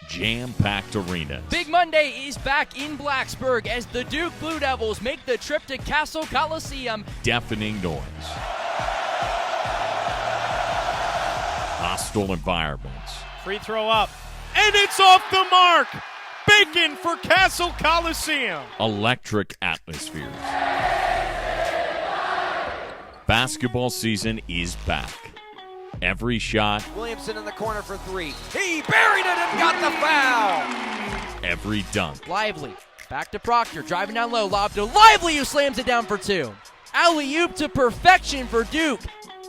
jam-packed arenas. Big Monday is back in Blacksburg as the Duke Blue Devils make the trip to Castle Coliseum. Deafening noise. Hostile environments. Free throw up. And it's off the mark! Bacon for Castle Coliseum. Electric atmospheres. Basketball season is back. Every shot. Williamson in the corner for three. He buried it and got the foul. Every dunk. Lively. Back to Proctor. Driving down low. Lob to Lively, who slams it down for two. Alley-oop to perfection for Duke.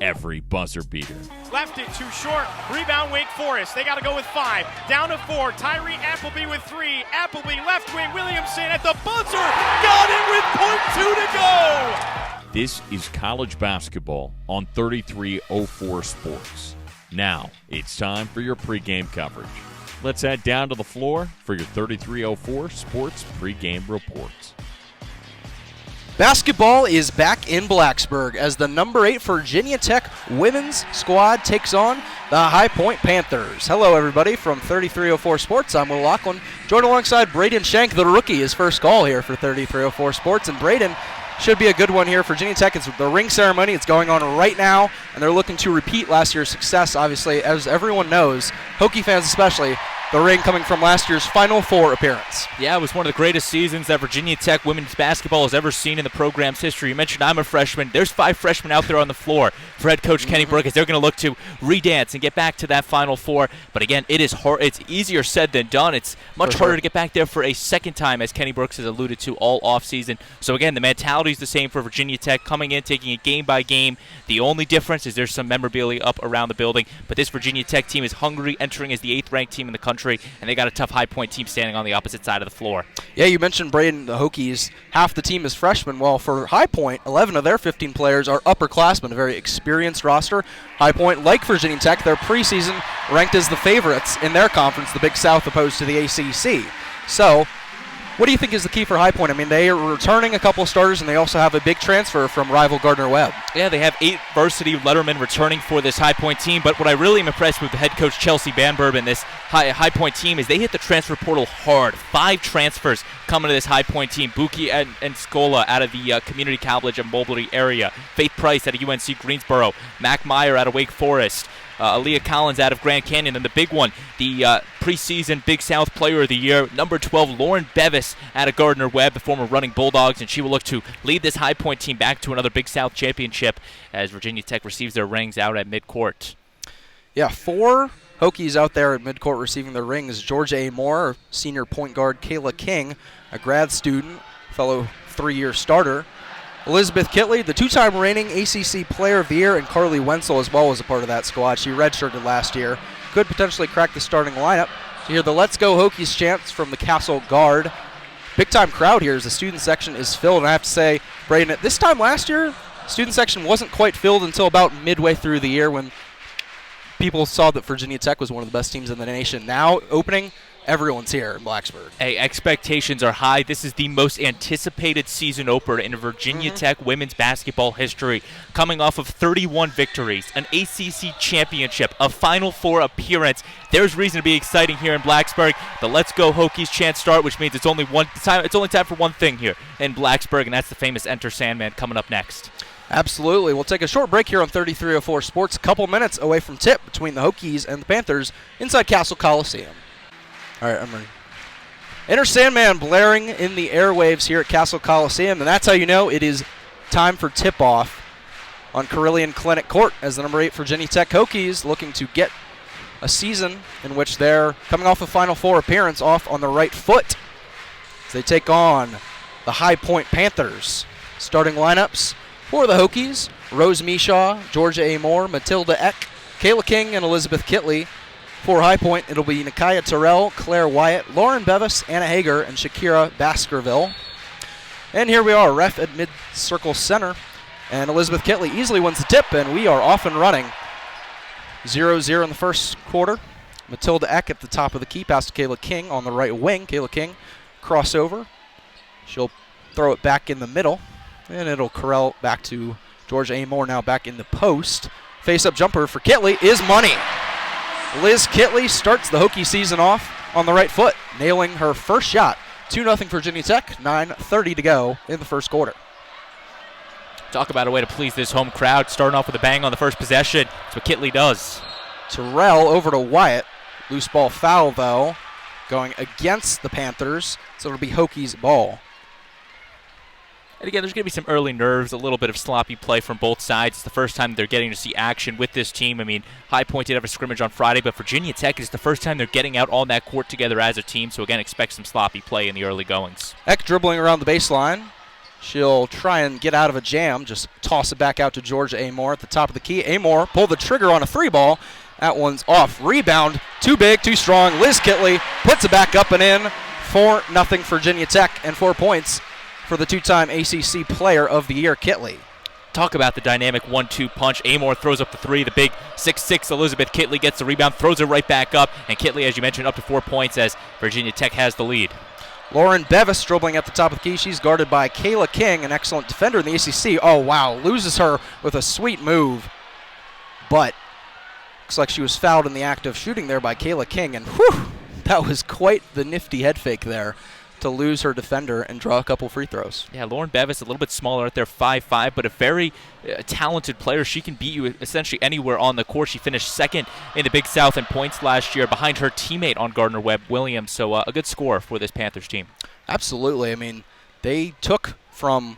Every buzzer beater. Left it too short. Rebound Wake Forest. They got to go with 5. Down to 4. Tyree Appleby with 3. Appleby left wing. Williamson at the buzzer. Got it with .2 to go. This is college basketball on 3304 Sports. Now, it's time for your pregame coverage. Let's head down to the floor for your 3304 Sports pregame reports. Basketball is back in Blacksburg as the number 8 Virginia Tech women's squad takes on the High Point Panthers. Hello, everybody, from 3304 Sports. I'm Will Lachlan, joined alongside Braden Shank, the rookie, his first call here for 3304 Sports. And Braden, should be a good one here. Virginia Tech, it's the ring ceremony. It's going on right now, and they're looking to repeat last year's success. Obviously, as everyone knows, Hokie fans especially, the ring coming from last year's Final Four appearance. Yeah, it was one of the greatest seasons that Virginia Tech women's basketball has ever seen in the program's history. You mentioned I'm a freshman. There's 5 freshmen out there on the floor for head coach Kenny Brooks as they're going to look to redance and get back to that Final Four. But again, it is hard. It's easier said than done. It's much harder to get back there for a second time, as Kenny Brooks has alluded to all offseason. So again, the mentality is the same for Virginia Tech, coming in, taking it game by game. The only difference is there's some memorabilia up around the building. But this Virginia Tech team is hungry, entering as the 8th ranked team in the country, and they got a tough High Point team standing on the opposite side of the floor. Yeah, you mentioned, Braden, the Hokies, half the team is freshmen. Well, for High Point, 11 of their 15 players are upperclassmen, a very experienced roster. High Point, like Virginia Tech, their preseason ranked as the favorites in their conference, the Big South, opposed to the ACC. So, what do you think is the key for High Point? I mean, they are returning a couple of starters, and they also have a big transfer from rival Gardner-Webb. Yeah, they have 8 varsity lettermen returning for this High Point team, but what I really am impressed with the head coach Chelsea Banburb and this High Point team is they hit the transfer portal hard. 5 transfers coming to this High Point team. Buki and Scola out of the Community College of Mulberry area. Faith Price out of UNC Greensboro. Mac Meyer out of Wake Forest. Aaliyah Collins out of Grand Canyon. And the big one, the preseason Big South Player of the Year, number 12, Lauren Bevis out of Gardner-Webb, the former Running Bulldogs, and she will look to lead this High Point team back to another Big South championship as Virginia Tech receives their rings out at midcourt. Yeah, 4 Hokies out there at midcourt receiving their rings. Georgia A. Moore, senior point guard Kayla King, a grad student, fellow 3-year starter. Elizabeth Kitley, the 2-time reigning ACC Player of the Year, and Carly Wenzel as well was a part of that squad. She redshirted last year. Could potentially crack the starting lineup. To hear the Let's Go Hokies chants from the Castle Guard. Big-time crowd here as the student section is filled. And I have to say, Braden, at this time last year, student section wasn't quite filled until about midway through the year when people saw that Virginia Tech was one of the best teams in the nation. Now, opening, everyone's here in Blacksburg. Hey, expectations are high. This is the most anticipated season opener in Virginia Tech women's basketball history. Coming off of 31 victories, an ACC championship, a Final Four appearance. There's reason to be exciting here in Blacksburg. The Let's Go Hokies chant start, which means it's only time for one thing here in Blacksburg, and that's the famous Enter Sandman coming up next. Absolutely. We'll take a short break here on 3304 Sports. A couple minutes away from tip between the Hokies and the Panthers inside Castle Coliseum. All right, I'm ready. Enter Sandman blaring in the airwaves here at Castle Coliseum, and that's how you know it is time for tip-off on Carilion Clinic Court as the number 8 Virginia Tech Hokies looking to get a season in which they're coming off a Final Four appearance off on the right foot as they take on the High Point Panthers. Starting lineups for the Hokies: Rose Mishaw, Georgia A. Moore, Matilda Eck, Kayla King, and Elizabeth Kitley. For High Point, it'll be Nikaya Terrell, Claire Wyatt, Lauren Bevis, Anna Hager, and Shakira Baskerville. And here we are, ref at mid-circle center. And Elizabeth Kitley easily wins the tip, and we are off and running. 0-0 in the first quarter. Matilda Eck at the top of the key, pass to Kayla King on the right wing. Kayla King, crossover. She'll throw it back in the middle, and it'll corral back to Georgia A. Moore, now back in the post. Face-up jumper for Kitley is money. Liz Kitley starts the Hokie season off on the right foot, nailing her first shot. 2-0 Virginia Tech, 9:30 to go in the first quarter. Talk about a way to please this home crowd, starting off with a bang on the first possession. That's what Kitley does. Terrell over to Wyatt. Loose ball foul, though, going against the Panthers, so it'll be Hokies ball. And again, there's going to be some early nerves, a little bit of sloppy play from both sides. It's the first time they're getting to see action with this team. I mean, High Point did have a scrimmage on Friday, but Virginia Tech is the first time they're getting out on that court together as a team. So again, expect some sloppy play in the early goings. Eck dribbling around the baseline. She'll try and get out of a jam, just toss it back out to Georgia Amor at the top of the key. Amor pulled the trigger on a 3-ball. That one's off. Rebound, too big, too strong. Liz Kitley puts it back up and in. 4-0 Virginia Tech, and 4 points for the two-time ACC Player of the Year, Kitley. Talk about the dynamic 1-2 punch. Amor throws up the 3. The big 6'6" Elizabeth Kitley gets the rebound, throws it right back up. And Kitley, as you mentioned, up to 4 points as Virginia Tech has the lead. Lauren Bevis dribbling at the top of the key. She's guarded by Kayla King, an excellent defender in the ACC. Oh, wow. Loses her with a sweet move. But looks like she was fouled in the act of shooting there by Kayla King. And whew, that was quite the nifty head fake there to lose her defender and draw a couple free throws. Yeah, Lauren Bevis, a little bit smaller out there, 5'5", but a very talented player. She can beat you essentially anywhere on the court. She finished second in the Big South in points last year behind her teammate on Gardner-Webb Williams. So a good score for this Panthers team. Absolutely. I mean, they took from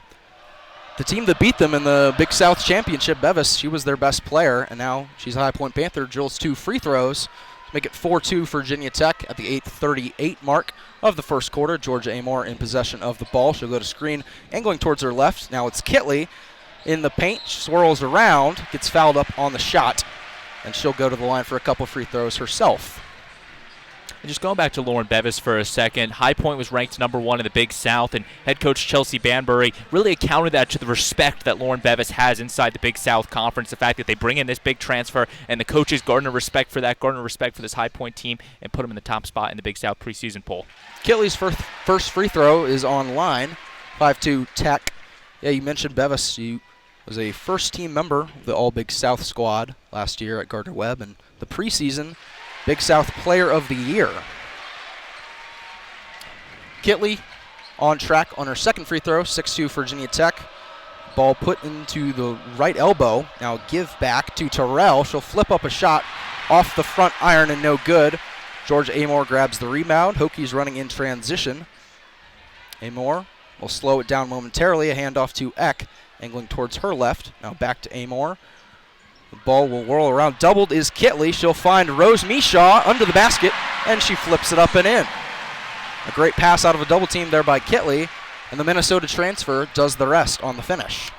the team that beat them in the Big South Championship, Bevis. She was their best player, and now she's a High Point Panther. Drills 2 free throws to make it 4-2 Virginia Tech at the 8:38 mark of the first quarter. Georgia Amor in possession of the ball. She'll go to screen, angling towards her left. Now it's Kitley in the paint, swirls around, gets fouled up on the shot, and she'll go to the line for a couple free throws herself. And just going back to Lauren Bevis for a second, High Point was ranked #1 in the Big South, and head coach Chelsea Banbury really accounted that to the respect that Lauren Bevis has inside the Big South Conference, the fact that they bring in this big transfer, and the coaches garner respect for that, garner respect for this High Point team, and put them in the top spot in the Big South preseason poll. Kitley's first free throw is on line, 5-2 Tech. Yeah, you mentioned Bevis. She was a first-team member of the All-Big South squad last year at Gardner-Webb, and the preseason Big South Player of the Year. Kitley on track on her second free throw, 6-2 Virginia Tech. Ball put into the right elbow. Now give back to Terrell. She'll flip up a shot off the front iron and no good. Georgia Amor grabs the rebound. Hokies running in transition. Amor will slow it down momentarily. A handoff to Eck, angling towards her left. Now back to Amor. The ball will whirl around. Doubled is Kitley. She'll find Rose Mishaw under the basket, and she flips it up and in. A great pass out of a double team there by Kitley, and the Minnesota transfer does the rest on the finish.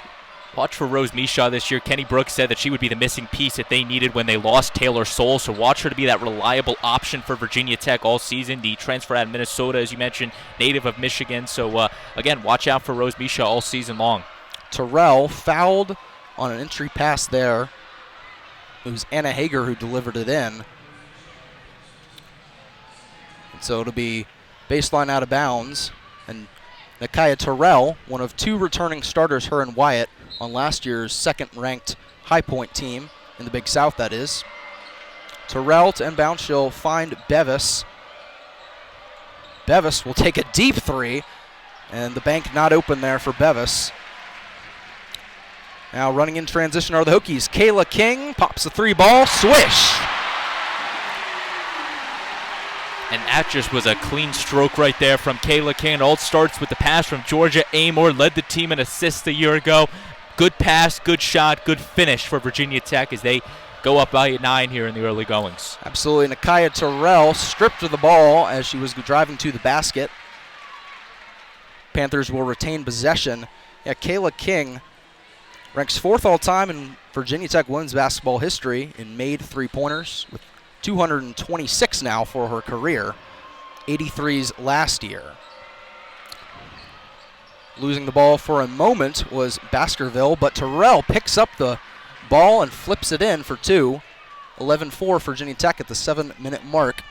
Watch for Rose Mishaw this year. Kenny Brooks said that she would be the missing piece that they needed when they lost Taylor Soule, so watch her to be that reliable option for Virginia Tech all season. The transfer out of Minnesota, as you mentioned, native of Michigan. So, again, watch out for Rose Mishaw all season long. Terrell fouled on an entry pass there. It was Anna Hager who delivered it in. And so it'll be baseline out of bounds. And Nakaya Terrell, one of 2 returning starters, her and Wyatt, on last year's second-ranked High Point team, in the Big South, that is. Terrell to inbound. She'll find Bevis. Bevis will take a deep 3, and the bank not open there for Bevis. Now running in transition are the Hokies. Kayla King pops a 3-ball, swish. And that just was a clean stroke right there from Kayla King. It all starts with the pass from Georgia Amor, led the team in assists a year ago. Good pass, good shot, good finish for Virginia Tech as they go up by 9 here in the early goings. Absolutely. Nakaya Terrell stripped of the ball as she was driving to the basket. Panthers will retain possession. Yeah, Kayla King ranks 4th all-time in Virginia Tech women's basketball history in made 3-pointers, with 226 now for her career, 83s last year. Losing the ball for a moment was Baskerville, but Terrell picks up the ball and flips it in for 2. 11-4 Virginia Tech at the 7-minute mark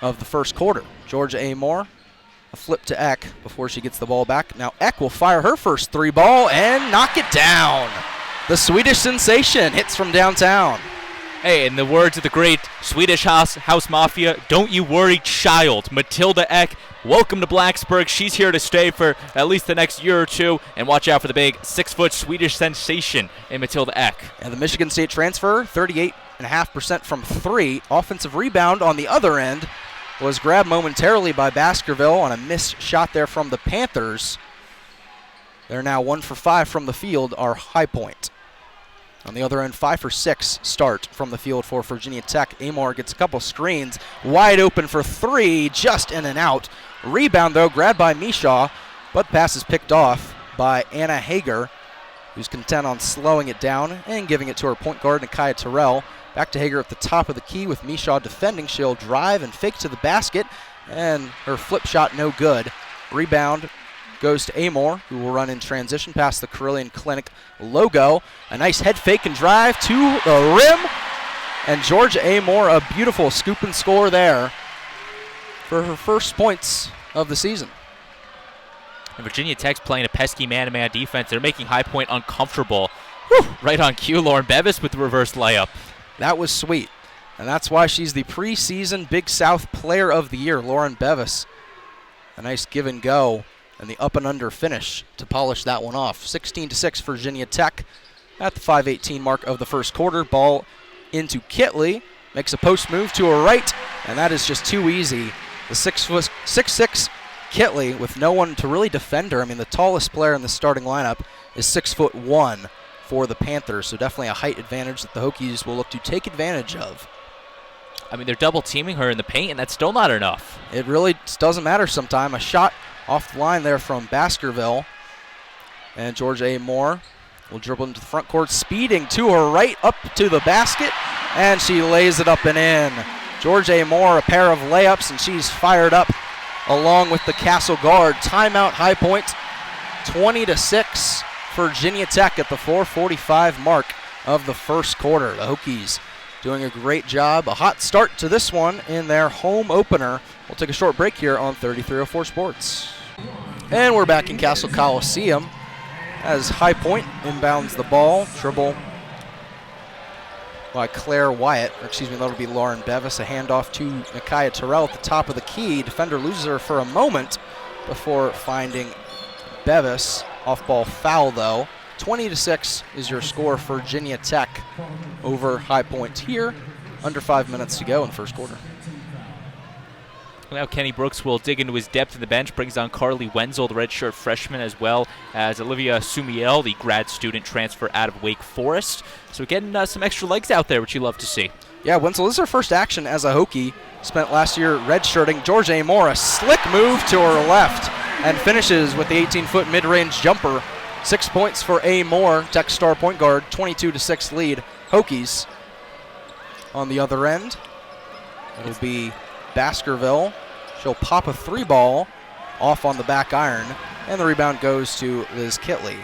of the first quarter. Georgia Amor, a flip to Eck before she gets the ball back. Now Eck will fire her first 3-ball and knock it down. The Swedish sensation hits from downtown. Hey, in the words of the great Swedish House Mafia, don't you worry, child. Matilda Ek, welcome to Blacksburg. She's here to stay for at least the next year or two. And watch out for the big 6-foot Swedish sensation in Matilda Ek. And the Michigan State transfer, 38.5% from 3. Offensive rebound on the other end was grabbed momentarily by Baskerville on a missed shot there from the Panthers. They're now 1 for 5 from the field, our high point. On the other end, 5 for 6 start from the field for Virginia Tech. Amor gets a couple screens, wide open for 3, just in and out. Rebound, though, grabbed by Mishaw, but pass is picked off by Anna Hager, who's content on slowing it down and giving it to her point guard, Nakia Terrell. Back to Hager at the top of the key with Mishaw defending. She'll drive and fake to the basket, and her flip shot no good. Rebound goes to Amor, who will run in transition past the Carillion Clinic logo. A nice head fake and drive to the rim. And Georgia Amor, a beautiful scoop and score there for her first points of the season. And Virginia Tech's playing a pesky man-to-man defense. They're making High Point uncomfortable. Whew, right on cue, Lauren Bevis with the reverse layup. That was sweet. And that's why she's the preseason Big South Player of the Year, Lauren Bevis. A nice give and go. And the up and under finish to polish that one off. 16-6 Virginia Tech at the 5:18 mark of the first quarter. Ball into Kitley. Makes a post move to her right, and that is just too easy. The 6'6" Kitley with no one to really defend her. I mean, the tallest player in the starting lineup is 6'1" for the Panthers, so definitely a height advantage that the Hokies will look to take advantage of. I mean, they're double teaming her in the paint, and that's still not enough. It really doesn't matter sometime. A shot off the line there from Baskerville. And Georgia Amor will dribble into the front court, speeding to her right, up to the basket, and she lays it up and in. Georgia Amor, a pair of layups, and she's fired up along with the Castle guard. Timeout, High Point, 20-6, Virginia Tech at the 4:45 mark of the first quarter. The Hokies doing a great job. A hot start to this one in their home opener. We'll take a short break here on 3304 Sports. And we're back in Castle Coliseum as High Point inbounds the ball. Dribble by Claire Wyatt, or excuse me, that'll be Lauren Bevis. A handoff to Nakia Terrell at the top of the key. Defender loses her for a moment before finding Bevis. Off-ball foul, though. 20-6 is your score for Virginia Tech over High Point here. Under 5 minutes to go in the first quarter. Now Kenny Brooks will dig into his depth in the bench, brings on Carly Wenzel, the redshirt freshman, as well as Olivia Sumiel, the grad student transfer out of Wake Forest. So getting some extra legs out there, which you love to see. Yeah, Wenzel, this is her first action as a Hokie. Spent last year redshirting. Georgia Amor, a slick move to her left, and finishes with the 18-foot mid-range jumper. 6 points for Amor, Tech star point guard, 22-6 lead. Hokies on the other end. It'll be Baskerville. She'll pop a 3-ball off on the back iron, and the rebound goes to Liz Kitley.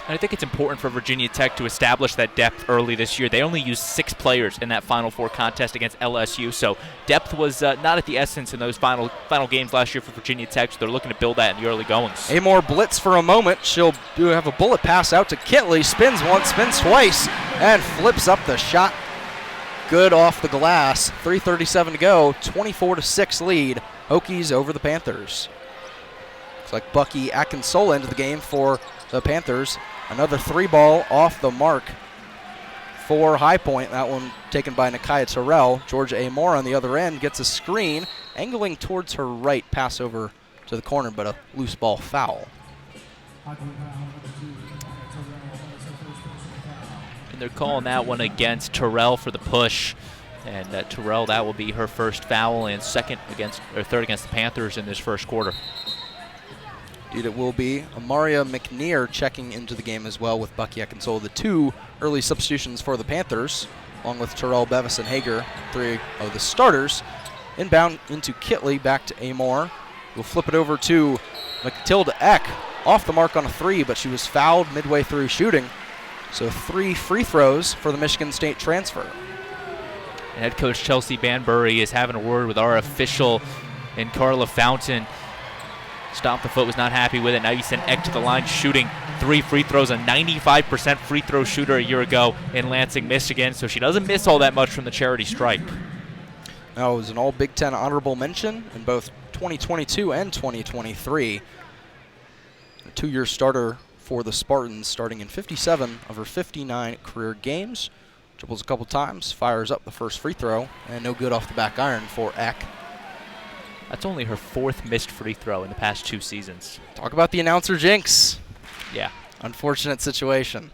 And I think it's important for Virginia Tech to establish that depth early this year. They only used 6 players in that Final Four contest against LSU, so depth was not at the essence in those final games last year for Virginia Tech, so they're looking to build that in the early goings. Amor blitz for a moment. She'll have a bullet pass out to Kitley. Spins once, spins twice, and flips up the shot. Good off the glass. 3:37 to go. 24-6 lead. Hokies over the Panthers. Looks like Bucky Akinsola into the game for the Panthers. Another 3-ball off the mark for High Point. That one taken by Nakia Terrell. Georgia Amor on the other end gets a screen, angling towards her right. Pass over to the corner, but a loose ball foul. And they're calling that one against Terrell for the push. And Terrell, that will be her first foul and third against the Panthers in this first quarter. Indeed, it will be Amaria McNear checking into the game as well with Bucky Akinsola. The 2 early substitutions for the Panthers, along with Terrell, Bevis, and Hager, 3 of the starters. Inbound into Kitley, back to Amor. We'll flip it over to Matilda Eck. Off the mark on a 3, but she was fouled midway through shooting. So 3 free throws for the Michigan State transfer. And head coach Chelsea Banbury is having a word with our official and Carla Fountain. Stomped the foot, was not happy with it. Now you send Eck to the line shooting 3 free throws, a 95% free throw shooter a year ago in Lansing, Michigan, so she doesn't miss all that much from the charity stripe. Now, it was an all Big Ten honorable mention in both 2022 and 2023. A 2-year starter for the Spartans, starting in 57 of her 59 career games. Dribbles a couple times, fires up the first free throw, and no good off the back iron for Eck. That's only her 4th missed free throw in the past 2 seasons. Talk about the announcer jinx. Yeah. Unfortunate situation.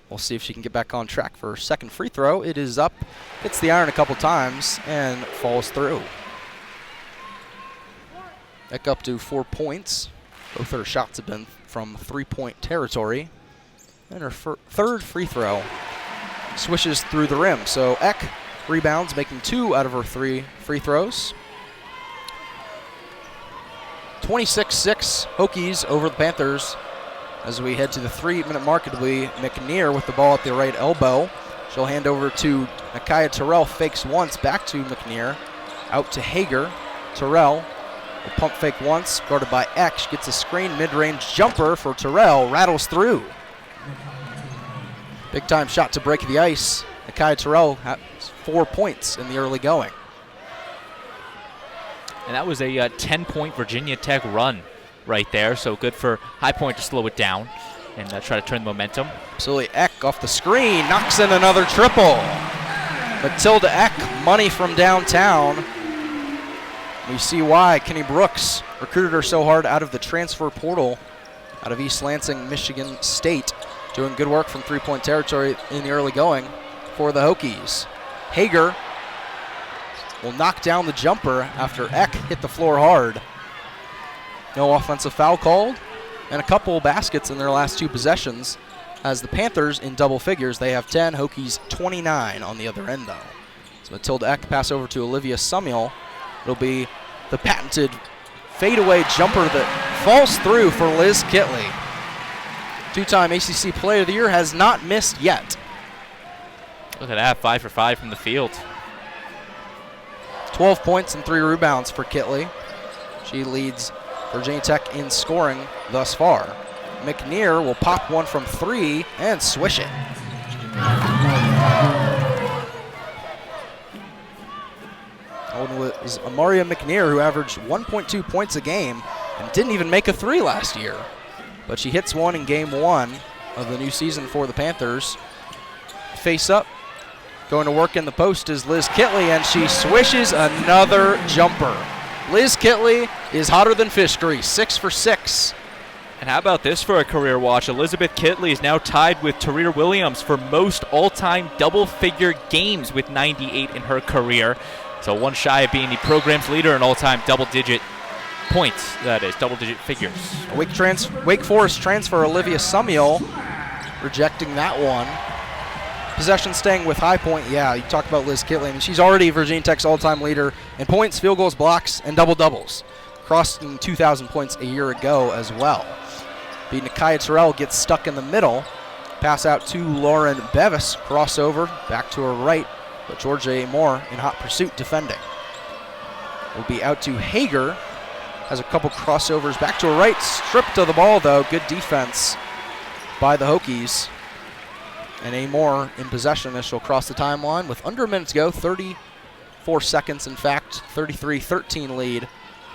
We'll see if she can get back on track for her second free throw. It is up, hits the iron a couple times, and falls through. Eck up to 4 points. Both her shots have been from 3-point territory. And her third free throw swishes through the rim. So Eck rebounds, making 2 out of her 3 free throws. 26-6 Hokies over the Panthers as we head to the 3-minute mark. It'll be McNear with the ball at the right elbow. She'll hand over to Nakia Terrell, fakes once, back to McNear. Out to Hager. Terrell will pump fake once, guarded by Eck. She gets a screen, mid-range jumper for Terrell, rattles through. Big time shot to break the ice. Nakia Terrell has 4 points in the early going. And that was a 10-point Virginia Tech run right there, so good for High Point to slow it down and try to turn the momentum. Absolutely. Eck off the screen, knocks in another triple. Matilda Eck, money from downtown. We see why Kenny Brooks recruited her so hard out of the transfer portal, out of East Lansing, Michigan State, doing good work from 3-point territory in the early going for the Hokies. Hager will knock down the jumper after Eck hit the floor hard. No offensive foul called, and a couple baskets in their last 2 possessions. As the Panthers in double figures, they have 10, Hokies 29 on the other end though. So Matilda Eck pass over to Olivia Samuel. It'll be the patented fadeaway jumper that falls through for Liz Kitley. 2-time ACC Player of the Year, has not missed yet. Look at that, 5 for 5 from the field. 12 points and 3 rebounds for Kitley. She leads Virginia Tech in scoring thus far. McNear will pop one from 3 and swish it. It was Amaria McNear who averaged 1.2 points a game and didn't even make a 3 last year. But she hits one in game 1 of the new season for the Panthers. Face up. Going to work in the post is Liz Kitley, and she swishes another jumper. Liz Kitley is hotter than fish grease, 6 for 6. And how about this for a career watch? Elizabeth Kitley is now tied with Tarir Williams for most all-time double-figure games with 98 in her career. So one shy of being the program's leader in all-time double-digit points, that is, double-digit figures. Wake Forest transfer Olivia Samuel rejecting that one. Possession staying with High Point. Yeah, you talk about Liz Kitley. I mean, she's already Virginia Tech's all-time leader in points, field goals, blocks, and double-doubles, crossing 2,000 points a year ago as well. The Nakia Terrell gets stuck in the middle. Pass out to Lauren Bevis. Crossover back to her right, but Georgia A. Moore in hot pursuit defending. Will be out to Hager. Has a couple crossovers back to her right. Stripped of the ball, though. Good defense by the Hokies. And A. Moore in possession as she'll cross the timeline with under a minute to go. 34 seconds, in fact. 33-13 lead.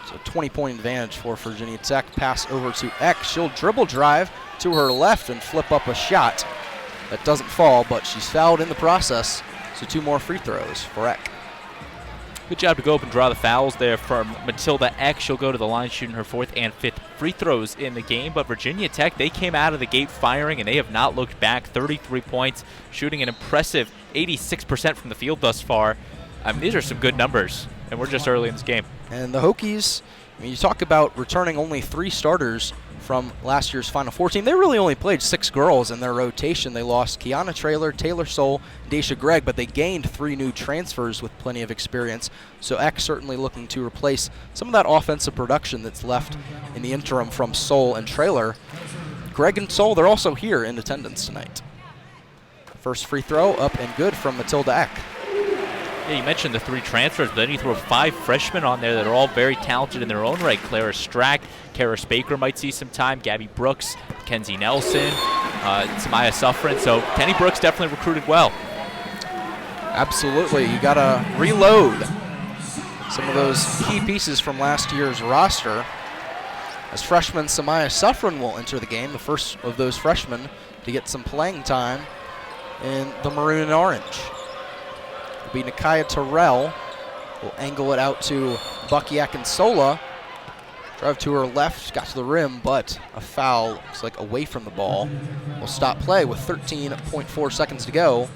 So 20-point advantage for Virginia Tech. Pass over to Eck. She'll dribble drive to her left and flip up a shot. That doesn't fall, but she's fouled in the process. So 2 more free throws for Eck. Good job to go up and draw the fouls there from Matilda Eck. She'll go to the line shooting her 4th and 5th free throws in the game. But Virginia Tech, they came out of the gate firing, and they have not looked back. 33 points, shooting an impressive 86% from the field thus far. I mean, these are some good numbers, and we're just early in this game. And the Hokies, I mean, you talk about returning only 3 starters from last year's Final Four team. They really only played 6 girls in their rotation. They lost Kiana Traylor, Taylor Soule, Daisha Gregg, but they gained 3 new transfers with plenty of experience. So Eck certainly looking to replace some of that offensive production that's left in the interim from Soule and Traylor. Gregg and Soule, they're also here in attendance tonight. First free throw up and good from Matilda Eck. Yeah, you mentioned the 3 transfers, but then you throw 5 freshmen on there that are all very talented in their own right. Clara Strack, Karis Baker might see some time, Gabby Brooks, Kenzie Nelson, Samaya Suffren. So Kenny Brooks definitely recruited well. Absolutely. You got to reload some of those key pieces from last year's roster. As freshman Samaya Suffren will enter the game, the first of those freshmen to get some playing time in the maroon and orange. It'll be Nakaya Terrell. Will angle it out to Bucky Akinsola. Drive to her left, got to the rim, but a foul, looks like away from the ball. Will stop play with 13.4 seconds to go.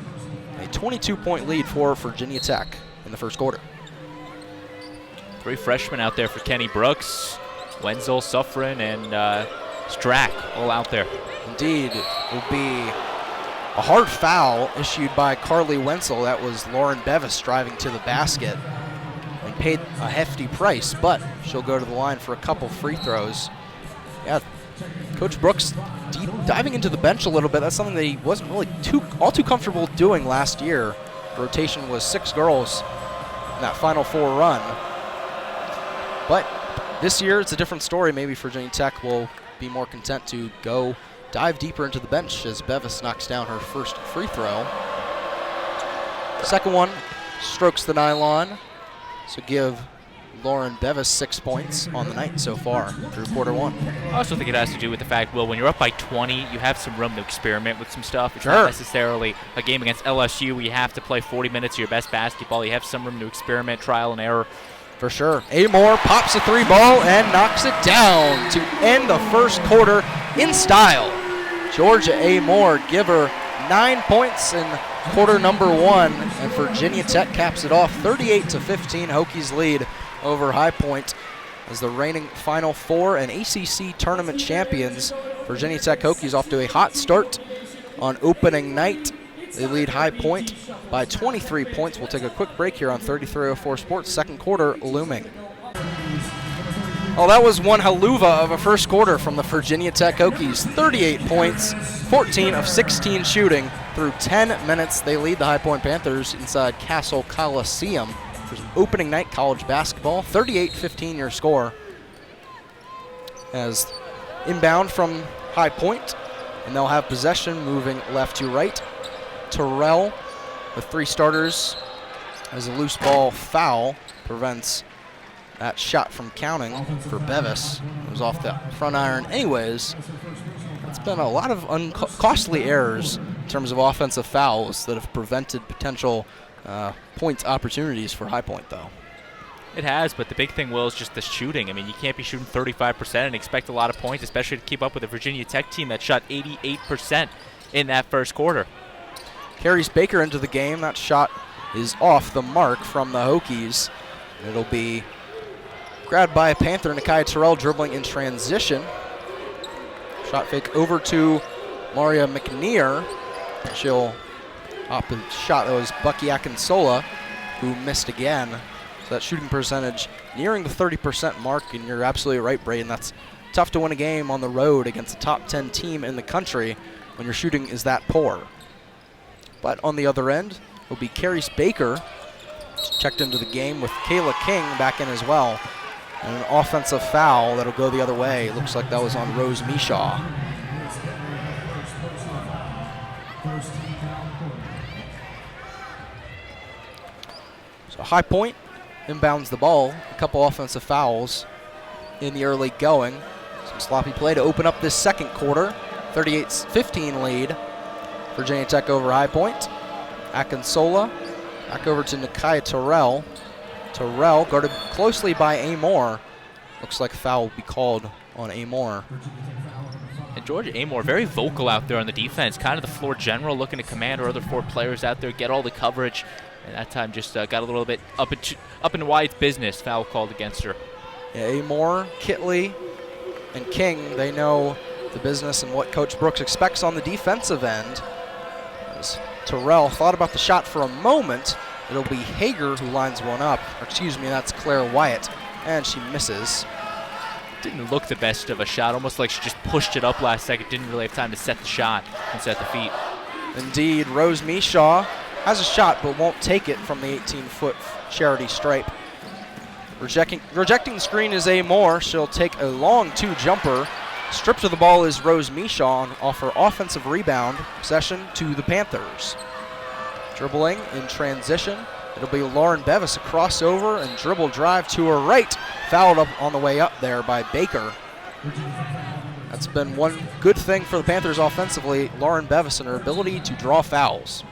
A 22-point lead for Virginia Tech in the first quarter. 3 freshmen out there for Kenny Brooks. Wenzel, Suffren, and Strack all out there. Indeed, it will be a hard foul issued by Carly Wenzel. That was Lauren Bevis driving to the basket and paid a hefty price, but she'll go to the line for a couple free throws. Yeah, Coach Brooks diving into the bench a little bit. That's something that he wasn't really all too comfortable doing last year. The rotation was 6 girls in that Final Four run. But this year, it's a different story. Maybe Virginia Tech will be more content to go dive deeper into the bench as Bevis knocks down her first free throw. Second one strokes the nylon, so give Lauren Bevis 6 points on the night so far through quarter 1. I also think it has to do with the fact, Will, when you're up by 20, you have some room to experiment with some stuff. It's not necessarily a game against LSU where you have to play 40 minutes of your best basketball. You have some room to experiment, trial and error. For sure. Amore pops a 3 ball and knocks it down to end the first quarter in style. Georgia Amore give her 9 points in quarter number 1, and Virginia Tech caps it off 38-15. Hokies lead over High Point as the reigning Final Four and ACC tournament champions. Virginia Tech Hokies off to a hot start on opening night. They lead High Point by 23 points. We'll take a quick break here on 3304 Sports. Second quarter looming. Oh, that was one haluva of a first quarter from the Virginia Tech Hokies. 38 points, 14 of 16 shooting through 10 minutes. They lead the High Point Panthers inside Castle Coliseum. There's opening night college basketball. 38-15 your score. As inbound from High Point, and they'll have possession moving left to right. Terrell with 3 starters as a loose ball foul prevents that shot from counting for Bevis. It was off the front iron anyways. It's been a lot of costly errors in terms of offensive fouls that have prevented potential point opportunities for High Point, though. It has, but the big thing, Will, is just the shooting. I mean, you can't be shooting 35% and expect a lot of points, especially to keep up with a Virginia Tech team that shot 88% in that first quarter. Carries Baker into the game. That shot is off the mark from the Hokies. It'll be grabbed by a Panther, Nakaya Terrell dribbling in transition. Shot fake over to Maria McNear. She'll opt the shot. That was Bucky Akinsola, who missed again. So that shooting percentage nearing the 30% mark, and you're absolutely right, Braden. That's tough to win a game on the road against a top 10 team in the country when your shooting is that poor. But on the other end will be Carrie Baker, checked into the game with Kayla King back in as well. And an offensive foul that'll go the other way. It looks like that was on Rose Mishaw. So High Point inbounds the ball. A couple offensive fouls in the early going. Some sloppy play to open up this second quarter. 38-15 lead. Virginia Tech over High Point. Akinsola back over to Nakaya Terrell. Terrell guarded closely by Amore. Looks like a foul will be called on Amore. And Georgia Amore, very vocal out there on the defense, kind of the floor general, looking to command her other 4 players out there, get all the coverage. And that time just got a little bit up in Wyatt's business. Foul called against her. Yeah, Amore, Kitley, and King, they know the business and what Coach Brooks expects on the defensive end. As Terrell thought about the shot for a moment. It'll be Hager who lines one up. Or excuse me, that's Claire Wyatt. And she misses. Didn't look the best of a shot, almost like she just pushed it up last second. Didn't really have time to set the shot and set the feet. Indeed, Rose Mishaw has a shot but won't take it from the 18-foot charity stripe. Rejecting the screen is A. Moore. She'll take a long 2-jumper. Stripped of the ball is Rose Michaud off her offensive rebound. Possession to the Panthers. Dribbling in transition. It'll be Lauren Bevis, a crossover and dribble drive to her right. Fouled up on the way up there by Baker. That's been one good thing for the Panthers offensively, Lauren Bevis and her ability to draw fouls.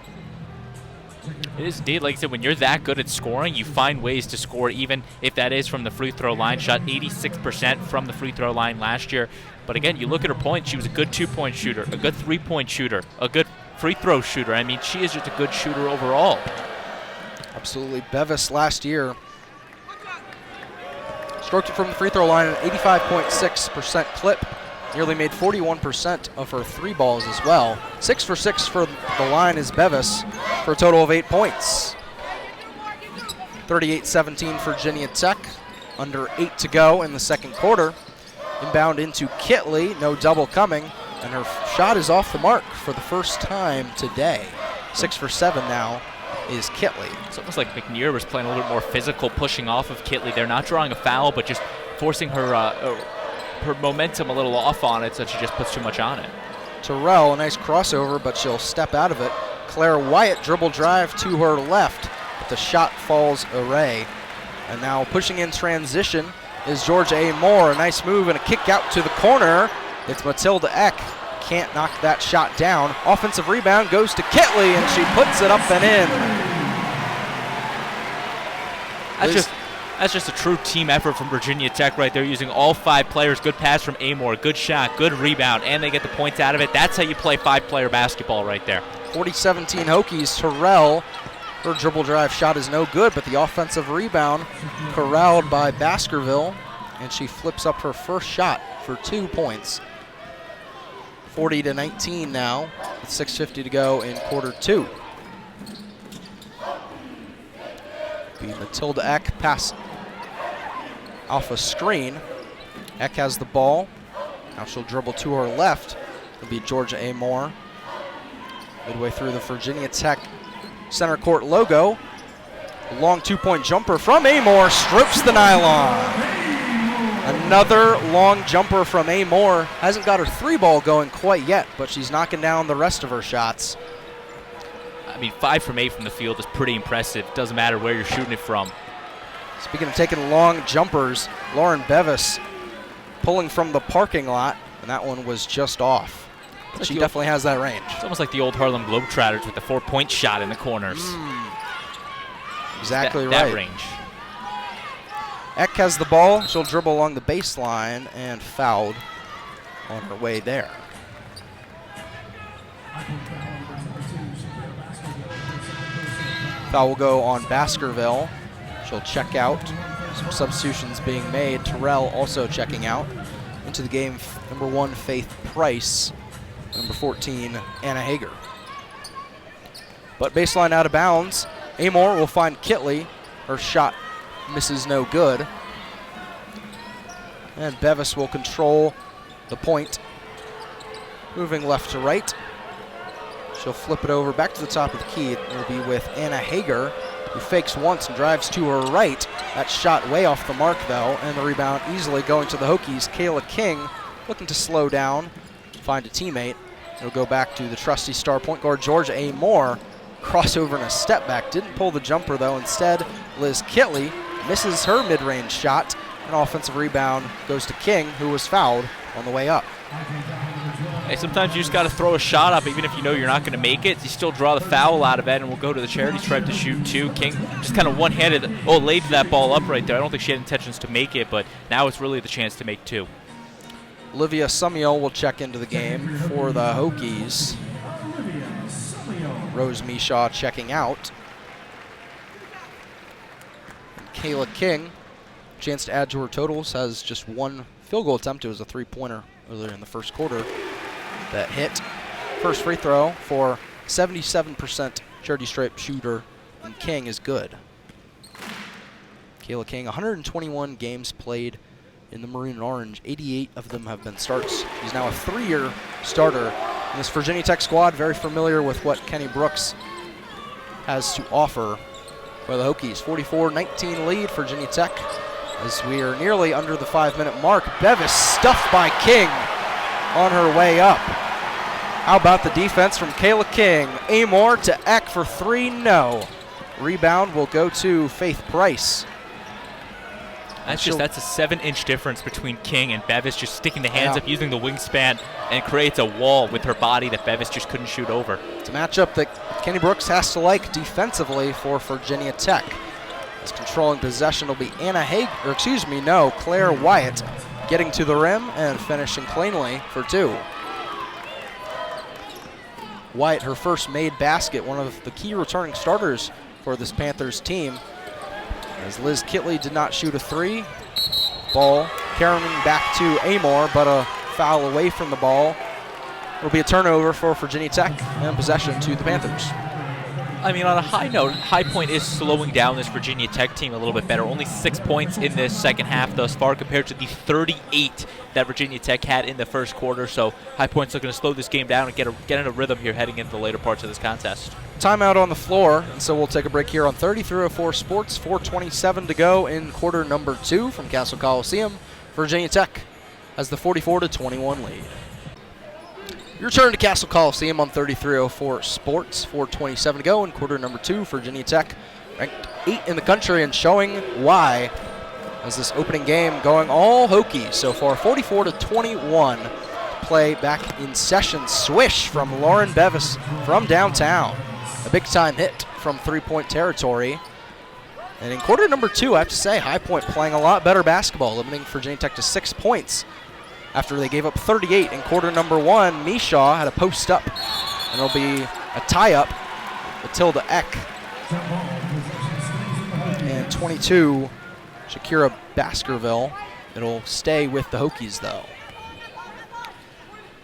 It is indeed, like I said, when you're that good at scoring, you find ways to score, even if that is from the free throw line. Shot 86% from the free throw line last year. But again, you look at her points, she was a good 2-point shooter, a good 3-point shooter, a good free throw shooter. I mean, she is just a good shooter overall. Absolutely. Bevis last year stroked it from the free throw line at an 85.6% clip. Nearly made 41% of her 3 balls as well. 6 for 6 for the line is Bevis for a total of 8 points. 38-17 for Virginia Tech. Under 8 to go in the second quarter. Inbound into Kitley, no double coming, and her shot is off the mark for the first time today. 6 for 7 now is Kitley. It's almost like McNear was playing a little bit more physical, pushing off of Kitley. They're not drawing a foul, but just forcing her momentum a little off on it, so she just puts too much on it. Terrell, a nice crossover, but she'll step out of it. Claire Wyatt, dribble drive to her left, but the shot falls away. And now pushing in transition is Georgia A. Moore. A nice move and a kick out to the corner. It's Matilda Eck. Can't knock that shot down. Offensive rebound goes to Kitley, and she puts it up and in. That's just a true team effort from Virginia Tech right there, using all 5 players. Good pass from Amore, good shot, good rebound, and they get the points out of it. That's how you play 5-player basketball right there. 40-17 Hokies. Terrell, her dribble drive shot is no good, but the offensive rebound corralled by Baskerville, and she flips up her first shot for 2 points. 40-19 now, with 6:50 to go in quarter 2. Be Matilda Eck pass off a screen. Eck has the ball. Now she'll dribble to her left. It'll be Georgia A. Moore. Midway through the Virginia Tech center court logo. A long 2-point jumper from Amore strips the nylon. Another long jumper from Amore. Hasn't got her 3-ball going quite yet, but she's knocking down the rest of her shots. I mean, 5 from 8 from the field is pretty impressive. Doesn't matter where you're shooting it from. Speaking of taking long jumpers, Lauren Bevis pulling from the parking lot, and that one was just off. But she definitely has that range. It's almost like the old Harlem Globetrotters with the 4-point shot in the corners. Exactly right. That range. Eck has the ball. She'll dribble along the baseline and fouled on her way there. Foul will go on Baskerville. She'll check out. Some substitutions being made. Terrell also checking out. Into the game, number 1, Faith Price. Number 14, Anna Hager. But baseline out of bounds. Amore will find Kitley. Her shot misses no good. And Bevis will control the point. Moving left to right. She'll flip it over back to the top of the key. It will be with Anna Hager, who fakes once and drives to her right. That shot way off the mark, though, and the rebound easily going to the Hokies. Kayla King looking to slow down, find a teammate. It'll go back to the trusty star point guard, Georgia A. Moore. Crossover and a step back. Didn't pull the jumper, though. Instead, Liz Kitley misses her mid-range shot. An offensive rebound goes to King, who was fouled on the way up. Hey, sometimes you just got to throw a shot up, even if you know you're not going to make it. You still draw the foul out of it, and we'll go to the charity stripe to shoot 2. King just kind of one-handed, laid that ball up right there. I don't think she had intentions to make it, but now it's really the chance to make 2. Olivia Sumiel will check into the game for the Hokies. Rose Michaud checking out. And Kayla King, chance to add to her totals, has just 1 field goal attempt. It was a 3-pointer earlier in the first quarter that hit. First free throw for 77% charity stripe shooter, and King is good. Kayla King, 121 games played in the maroon and orange. 88 of them have been starts. He's now a 3-year starter in this Virginia Tech squad, very familiar with what Kenny Brooks has to offer for the Hokies. 44-19 lead for Virginia Tech as we are nearly under the 5-minute mark. Bevis stuffed by King on her way up. How about the defense from Kayla King? Amor to Eck for 3, no. Rebound will go to Faith Price. That's a 7-inch difference between King and Bevis, just sticking the hands up, using the wingspan, and creates a wall with her body that Bevis just couldn't shoot over. It's a matchup that Kenny Brooks has to like defensively for Virginia Tech. As controlling possession will be Claire Wyatt getting to the rim and finishing cleanly for 2. Wyatt, her first made basket, one of the key returning starters for this Panthers team. As Liz Kitley did not shoot a 3. Ball carrying back to Amor, but a foul away from the ball. It'll be a turnover for Virginia Tech and possession to the Panthers. I mean, on a high note, High Point is slowing down this Virginia Tech team a little bit better. Only 6 points in this second half thus far compared to the 38 that Virginia Tech had in the first quarter. So High Point's looking to slow this game down and get in a rhythm here heading into the later parts of this contest. Timeout on the floor, and so we'll take a break here on 3304 Sports. 4:27 to go in quarter number 2 from Castle Coliseum. Virginia Tech has the 44-21 lead. Your turn to Castle Coliseum on 3304 Sports. 4:27 to go in quarter number 2. Virginia Tech ranked 8 in the country and showing why as this opening game going all Hokies so far. 44-21 play back in session. Swish from Lauren Bevis from downtown. A big-time hit from 3-point territory. And in quarter number 2, I have to say, High Point playing a lot better basketball, limiting Virginia Tech to 6 points after they gave up 38 in quarter number 1. Mishaw had a post up, and it'll be a tie-up. Matilda Eck. And 22, Shakira Baskerville. It'll stay with the Hokies, though.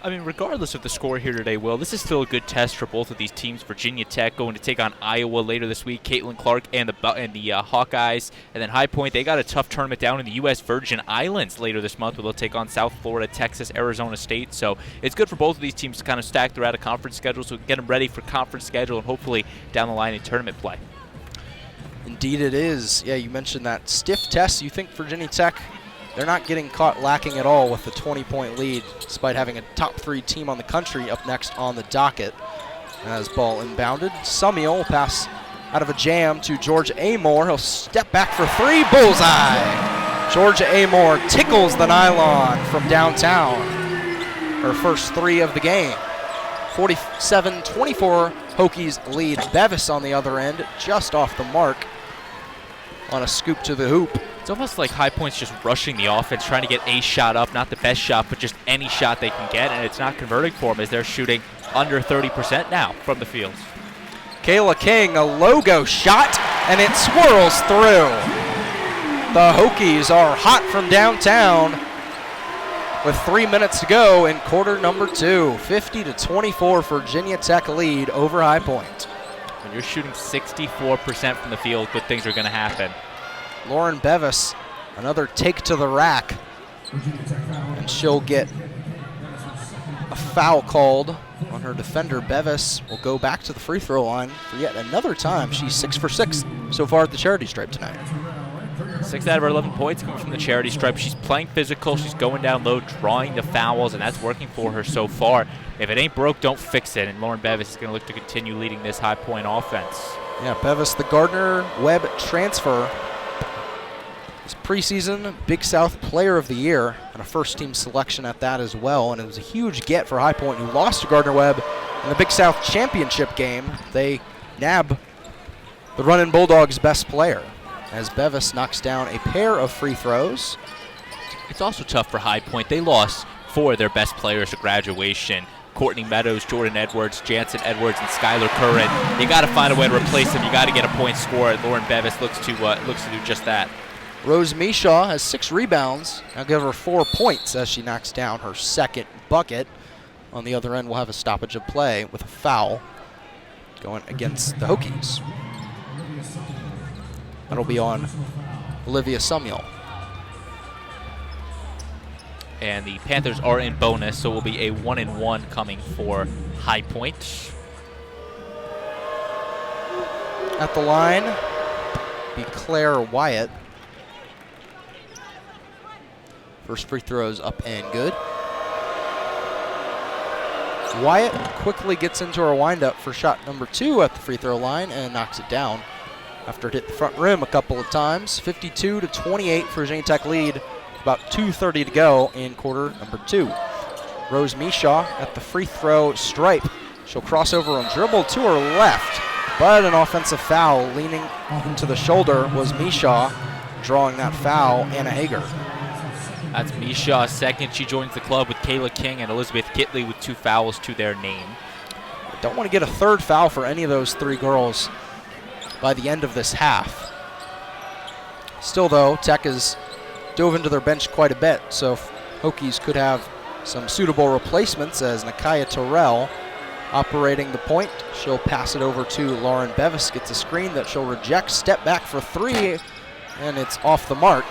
I mean, regardless of the score here today, Will, this is still a good test for both of these teams. Virginia Tech going to take on Iowa later this week. Caitlin Clark and the Hawkeyes. And then High Point, they got a tough tournament down in the U.S. Virgin Islands later this month where they'll take on South Florida, Texas, Arizona State. So it's good for both of these teams to kind of stack throughout a conference schedule so we can get them ready for conference schedule and hopefully down the line in tournament play. Indeed it is. Yeah, you mentioned that stiff test. You think Virginia Tech, they're not getting caught lacking at all with the 20-point lead, despite having a top 3 team on the country up next on the docket. As ball inbounded, Sumiel will pass out of a jam to Georgia Amor. He'll step back for 3, bullseye! Georgia Amor tickles the nylon from downtown. Her first 3 of the game. 47-24, Hokies lead. Bevis on the other end, just off the mark on a scoop to the hoop. It's almost like High Point's just rushing the offense, trying to get a shot up, not the best shot, but just any shot they can get, and it's not converting for them as they're shooting under 30% now from the field. Kayla King, a logo shot, and it swirls through. The Hokies are hot from downtown with 3 minutes to go in quarter number 2. 50-24 Virginia Tech lead over High Point. When you're shooting 64% from the field, good things are going to happen. Lauren Bevis, another take to the rack, and she'll get a foul called on her defender. Bevis will go back to the free throw line for yet another time. She's 6 for 6 so far at the charity stripe tonight. 6 out of her 11 points coming from the charity stripe. She's playing physical. She's going down low, drawing the fouls, and that's working for her so far. If it ain't broke, don't fix it, and Lauren Bevis is going to look to continue leading this High Point offense. Yeah, Bevis, the Gardner-Webb transfer. His preseason Big South Player of the Year and a first-team selection at that as well. And it was a huge get for High Point, who lost to Gardner-Webb in the Big South Championship game. They nab the Runnin' Bulldogs' best player as Bevis knocks down a pair of free throws. It's also tough for High Point. They lost 4 of their best players at graduation. Courtney Meadows, Jordan Edwards, Jansen Edwards, and Skylar Curran. You got to find a way to replace them. You got to get a point scored. Lauren Bevis looks to do just that. Rose Mishaw has 6 rebounds. I'll give her 4 points as she knocks down her second bucket. On the other end, we'll have a stoppage of play with a foul going against the Hokies. That'll be on Olivia Sumiel. And the Panthers are in bonus, so it will be a 1-and-1 coming for High Point. at the line be Claire Wyatt. First free throw is up and good. Wyatt quickly gets into her windup for shot number 2 at the free throw line and knocks it down after it hit the front rim a couple of times. 52-28 for Virginia Tech lead. About 2:30 to go in quarter number 2. Rose Mishaw at the free throw stripe. She'll cross over and dribble to her left, but an offensive foul leaning into the shoulder was Mishaw, drawing that foul, Anna Hager. That's Mishaw's second. She joins the club with Kayla King and Elizabeth Kitley with 2 fouls to their name. Don't want to get a third foul for any of those 3 girls by the end of this half. Still, though, Tech has dove into their bench quite a bit, so Hokies could have some suitable replacements as Nakaya Terrell operating the point. She'll pass it over to Lauren Bevis, gets a screen that she'll reject, step back for 3, and it's off the mark.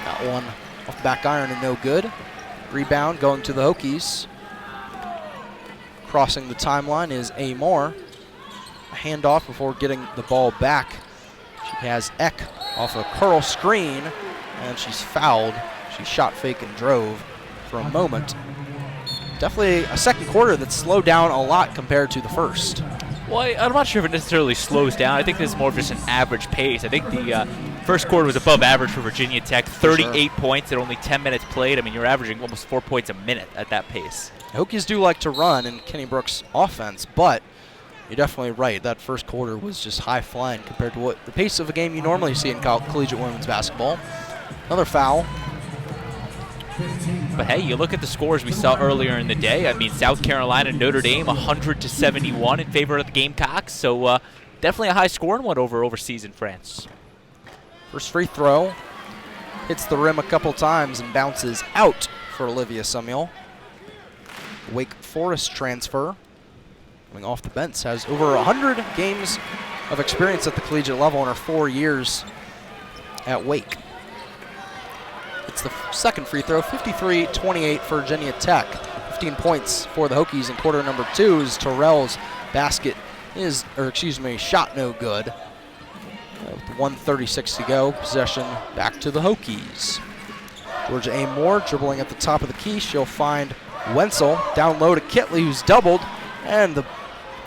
Got one off the back iron and no good. Rebound going to the Hokies. Crossing the timeline is A. Moore. A handoff before getting the ball back. She has Eck off a curl screen, and she's fouled. She shot fake and drove for a moment. Definitely a second quarter that slowed down a lot compared to the first. Well, I'm not sure if it necessarily slows down. I think this is more of just an average pace. I think the first quarter was above average for Virginia Tech. 38 points at only 10 minutes played. I mean, you're averaging almost 4 points a minute at that pace. Hokies do like to run in Kenny Brooks' offense, but you're definitely right. That first quarter was just high-flying compared to what the pace of a game you normally see in collegiate women's basketball. Another foul. But hey, you look at the scores we saw earlier in the day. I mean, South Carolina, Notre Dame, 100-71 in favor of the Gamecocks. So definitely a high-scoring one overseas in France. First free throw hits the rim a couple times and bounces out for Olivia Samuel. Wake Forest transfer, coming off the bench, has over 100 games of experience at the collegiate level in her 4 years at Wake. It's the second free throw, 53-28 for Virginia Tech. 15 points for the Hokies in quarter number 2 as Terrell's basket shot no good. With 1:36 to go, possession back to the Hokies. Georgia A. Moore dribbling at the top of the key. She'll find Wenzel down low to Kitley, who's doubled, and the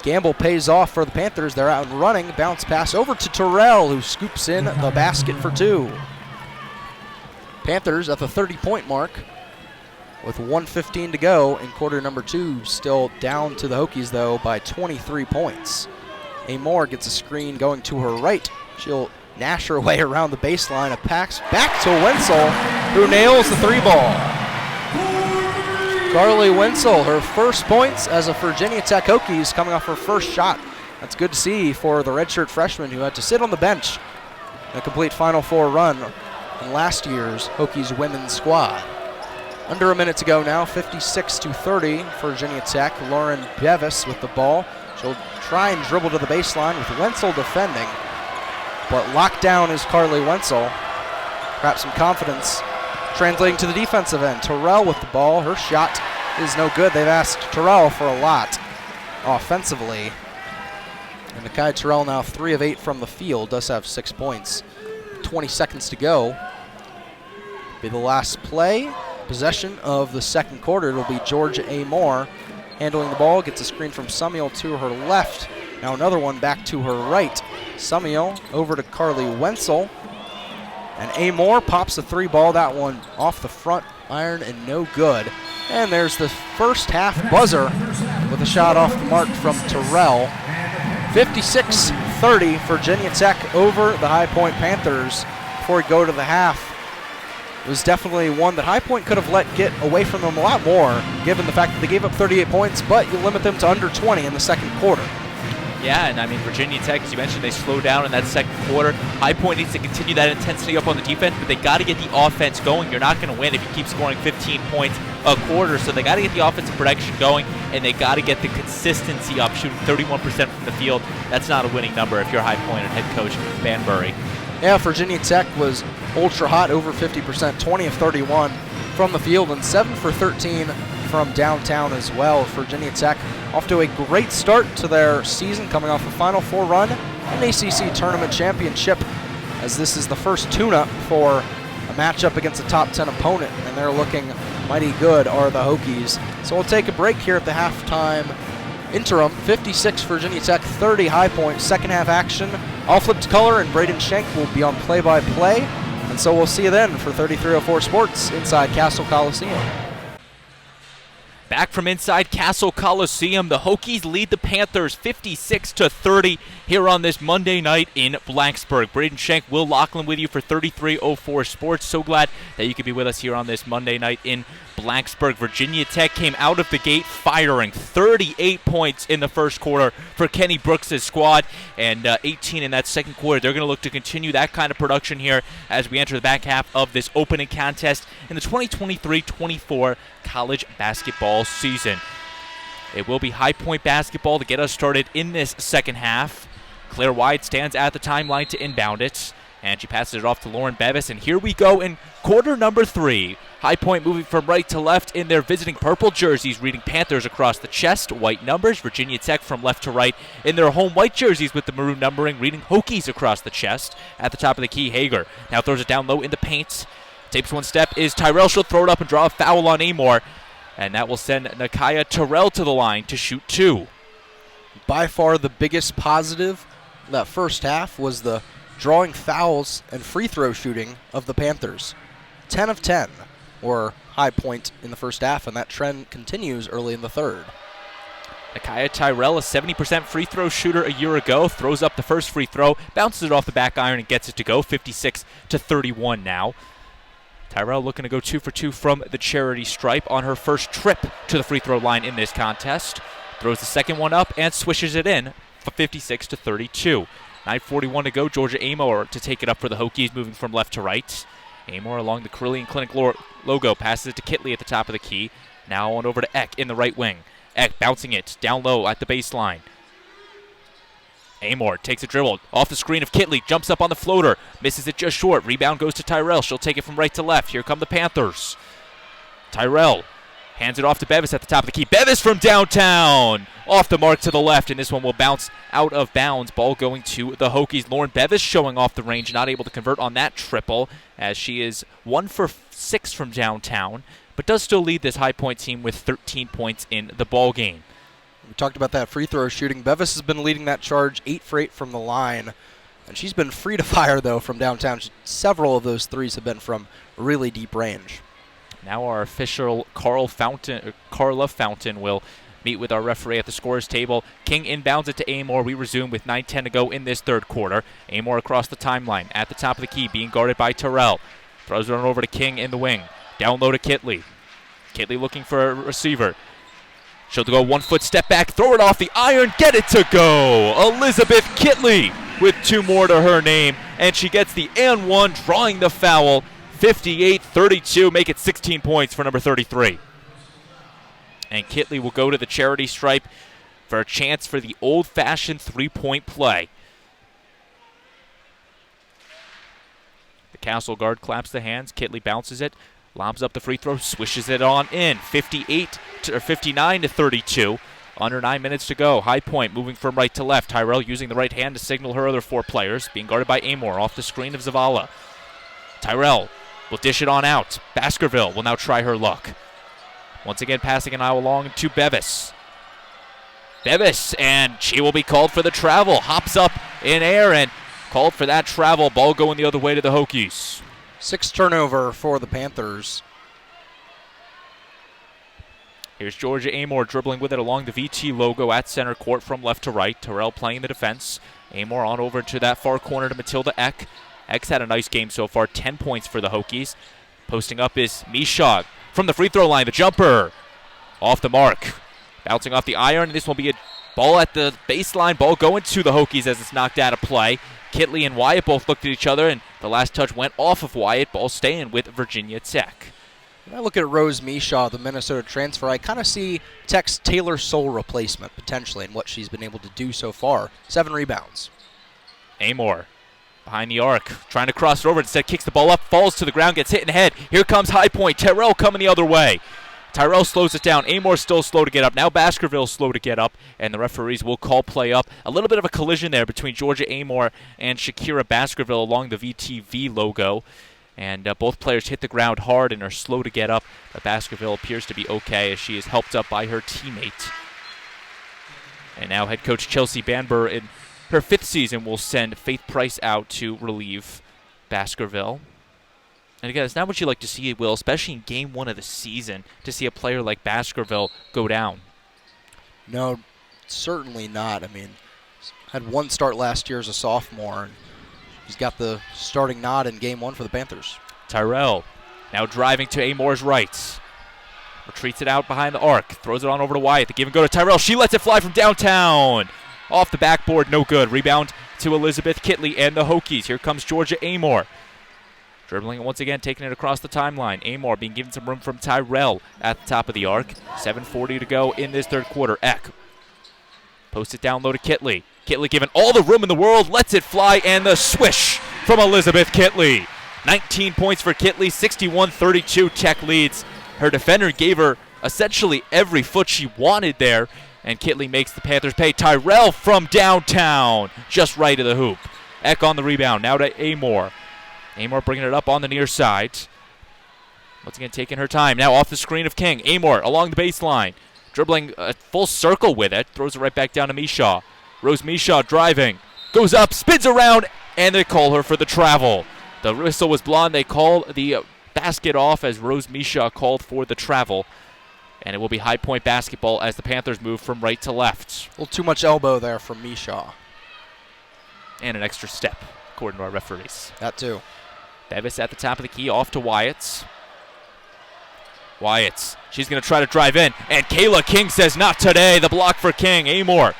gamble pays off for the Panthers. They're out and running. Bounce pass over to Terrell, who scoops in the basket for 2. Panthers at the 30-point mark with 1:15 to go in quarter number 2. Still down to the Hokies, though, by 23 points. A. Moore gets a screen going to her right. She'll gnash her way around the baseline. A pass back to Wenzel, who nails the 3-ball. Carly Wenzel, her first points as a Virginia Tech Hokies, coming off her first shot. That's good to see for the redshirt freshman who had to sit on the bench in a complete Final Four run in last year's Hokies women's squad. Under a minute to go now, 56-30 for Virginia Tech. Lauren Bevis with the ball. She'll try and dribble to the baseline with Wenzel defending, but locked down is Carly Wenzel. Perhaps some confidence translating to the defensive end. Terrell with the ball. Her shot is no good. They've asked Terrell for a lot offensively. And Nakai Terrell now 3 of 8 from the field, does have 6 points. 20 seconds to go. Be the last play. Possession of the second quarter. It'll be Georgia A. Moore handling the ball. Gets a screen from Samuel to her left. Now another one back to her right. Samuel over to Carly Wenzel. And A. Moore pops the 3-ball. That one off the front iron and no good. And there's the first half buzzer with a shot off the mark from Terrell. 56-30, Virginia Tech over the High Point Panthers. Before we go to the half, it was definitely one that High Point could have let get away from them a lot more, given the fact that they gave up 38 points, but you limit them to under 20 in the second quarter. Yeah, and I mean, Virginia Tech, as you mentioned, they slowed down in that second quarter. High Point needs to continue that intensity up on the defense, but they got to get the offense going. You're not going to win if you keep scoring 15 points a quarter, so they got to get the offensive production going, and they got to get the consistency up, shooting 31% from the field. That's not a winning number if you're High Point and head coach Banbury. Yeah, Virginia Tech was ultra hot, over 50%, 20 of 31 from the field, and 7 for 13 from downtown as well. Virginia Tech off to a great start to their season, coming off a Final Four run an ACC Tournament Championship, as this is the first tune-up for a matchup against a top 10 opponent, and they're looking mighty good, are the Hokies. So we'll take a break here at the halftime interim. 56 Virginia Tech, 30 High Point. Second half action. I'll flip to color, and Braden Schenk will be on play-by-play. And so we'll see you then for 3304 Sports inside Castle Coliseum. Back from inside Castle Coliseum, the Hokies lead the Panthers 56-30 here on this Monday night in Blacksburg. Braden Schenk, Will Lachlan with you for 3304 Sports. So glad that you could be with us here on this Monday night in Blacksburg. Virginia Tech came out of the gate firing 38 points in the first quarter for Kenny Brooks' squad, and 18 in that second quarter. They're going to look to continue that kind of production here as we enter the back half of this opening contest in the 2023-24 college basketball season. It will be High Point basketball to get us started in this second half. Claire Wide stands at the timeline to inbound it, and she passes it off to Lauren Bevis, and here we go in quarter number 3. High Point moving from right to left in their visiting purple jerseys, reading Panthers across the chest, white numbers. Virginia Tech from left to right in their home white jerseys with the maroon numbering, reading Hokies across the chest. At the top of the key, Hager now throws it down low in the paint. Takes one step is Tyrell. She'll throw it up and draw a foul on Amor, and that will send Nakaya Terrell to the line to shoot 2. By far the biggest positive that first half was the drawing fouls and free throw shooting of the Panthers. 10 of 10 were High Point in the first half, and that trend continues early in the third. Nakaya Tyrell, a 70% free throw shooter a year ago, throws up the first free throw, bounces it off the back iron and gets it to go. 56-31 now. Tyrell looking to go 2 for 2 from the charity stripe on her first trip to the free throw line in this contest. Throws the second one up and swishes it in for 56-32. 9:41 to go. Georgia Amor to take it up for the Hokies, moving from left to right. Amor along the Carillion Clinic logo, passes it to Kitley at the top of the key. Now on over to Eck in the right wing. Eck bouncing it down low at the baseline. Amor takes a dribble off the screen of Kitley, jumps up on the floater, misses it just short. Rebound goes to Tyrell. She'll take it from right to left. Here come the Panthers. Tyrell hands it off to Bevis at the top of the key. Bevis from downtown, off the mark to the left, and this one will bounce out of bounds. Ball going to the Hokies. Lauren Bevis showing off the range, not able to convert on that triple, as she is 1 for 6 from downtown, but does still lead this High Point team with 13 points in the ball game. We talked about that free throw shooting. Bevis has been leading that charge, 8 for 8 from the line. And she's been free to fire, though, from downtown. Several of those threes have been from really deep range. Now our official Carla Fountain will meet with our referee at the scorer's table. King inbounds it to Amor. We resume with 9:10 to go in this third quarter. Amor across the timeline at the top of the key, being guarded by Terrell. Throws it on over to King in the wing. Down low to Kitley. Kitley looking for a receiver. She'll go 1 foot step back, throw it off the iron, get it to go. Elizabeth Kitley with 2 more to her name, and she gets the and 1, drawing the foul. 58-32, make it 16 points for number 33. And Kitley will go to the charity stripe for a chance for the old-fashioned 3-point play. The Castle guard claps the hands. Kitley bounces it, lobs up the free throw, swishes it on in. 59-32. Under 9 minutes to go. High Point moving from right to left. Tyrell using the right hand to signal her other 4 players. Being guarded by Amor off the screen of Zavala. Tyrell will dish it on out. Baskerville will now try her luck. Once again, passing an aisle along to Bevis. Bevis, and she will be called for the travel. Hops up in air and called for that travel. Ball going the other way to the Hokies. 6 turnover for the Panthers. Here's Georgia Amor dribbling with it along the VT logo at center court from left to right. Terrell playing the defense. Amor on over to that far corner to Matilda Eck. Eck's had a nice game so far, 10 points for the Hokies. Posting up is Misha from the free throw line, the jumper. Off the mark. Bouncing off the iron. This will be a ball at the baseline. Ball going to the Hokies as it's knocked out of play. Kitley and Wyatt both looked at each other, and the last touch went off of Wyatt. Ball staying with Virginia Tech. When I look at Rose Misha, the Minnesota transfer, I kind of see Tech's Taylor Soule replacement, potentially, in what she's been able to do so far. 7 rebounds. Amor behind the arc, trying to cross it over. Instead, kicks the ball up, falls to the ground, gets hit in the head. Here comes High Point. Terrell coming the other way. Tyrell slows it down. Amor still slow to get up. Now Baskerville slow to get up, and the referees will call play up. A little bit of a collision there between Georgia Amor and Shakira Baskerville along the VTV logo. And both players hit the ground hard and are slow to get up. But Baskerville appears to be okay as she is helped up by her teammate. And now head coach Chelsea Banber in her 5th season will send Faith Price out to relieve Baskerville. And again, it's not what you like to see, Will, especially in game 1 of the season, to see a player like Baskerville go down. No, certainly not. I mean, had one start last year as a sophomore, and he's got the starting nod in game 1 for the Panthers. Tyrell now driving to Amor's right. Retreats it out behind the arc. Throws it on over to Wyatt. The give and go to Tyrell. She lets it fly from downtown. Off the backboard, no good. Rebound to Elizabeth Kitley and the Hokies. Here comes Georgia Amor. Dribbling it once again, taking it across the timeline. Amor being given some room from Tyrell at the top of the arc. 7:40 to go in this 3rd quarter. Eck posts it down low to Kitley. Kitley given all the room in the world, lets it fly, and the swish from Elizabeth Kitley. 19 points for Kitley, 61-32 Tech leads. Her defender gave her essentially every foot she wanted there, and Kitley makes the Panthers pay. Tyrell from downtown, just right of the hoop. Eck on the rebound, now to Amor. Amor bringing it up on the near side. Once again, taking her time. Now off the screen of King. Amor along the baseline. Dribbling a full circle with it. Throws it right back down to Mishaw. Rose Mishaw driving. Goes up, spins around, and they call her for the travel. The whistle was blonde. They call the basket off as Rose Mishaw called for the travel. And it will be High Point basketball as the Panthers move from right to left. A little too much elbow there from Mishaw. And an extra step, according to our referees. That too. Bevis at the top of the key, off to Wyatt. Wyatt, she's going to try to drive in, and Kayla King says not today. The block for King. Amor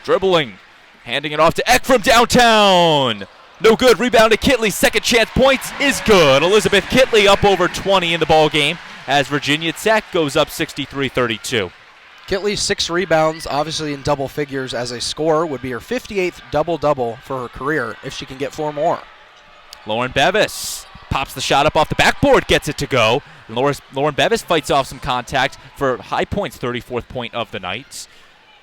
dribbling, handing it off to Eck from downtown. No good. Rebound to Kitley. Second chance points is good. Elizabeth Kitley up over 20 in the ball game as Virginia Tech goes up 63-32. Kitley's 6 rebounds, obviously in double figures as a scorer, would be her 58th double-double for her career if she can get 4 more. Lauren Bevis pops the shot up off the backboard, gets it to go. Lauren Bevis fights off some contact for High Point's 34th point of the night.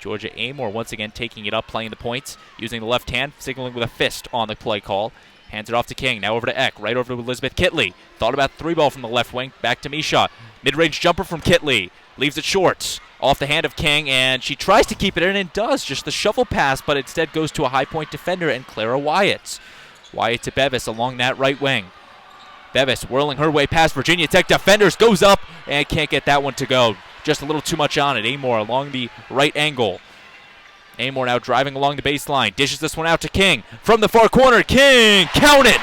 Georgia Amor once again taking it up, playing the points, using the left hand, signaling with a fist on the play call. Hands it off to King, now over to Eck, right over to Elizabeth Kitley. Thought about the 3-ball from the left wing, back to Mishaw. Mid-range jumper from Kitley, leaves it short. Off the hand of King, and she tries to keep it in and does, just the shuffle pass, but instead goes to a High Point defender and Clara Wyatt. Wyatt to Bevis along that right wing. Bevis whirling her way past Virginia Tech defenders, goes up and can't get that one to go. Just a little too much on it. Amor along the right angle. Amor now driving along the baseline. Dishes this one out to King. From the far corner, King, count it!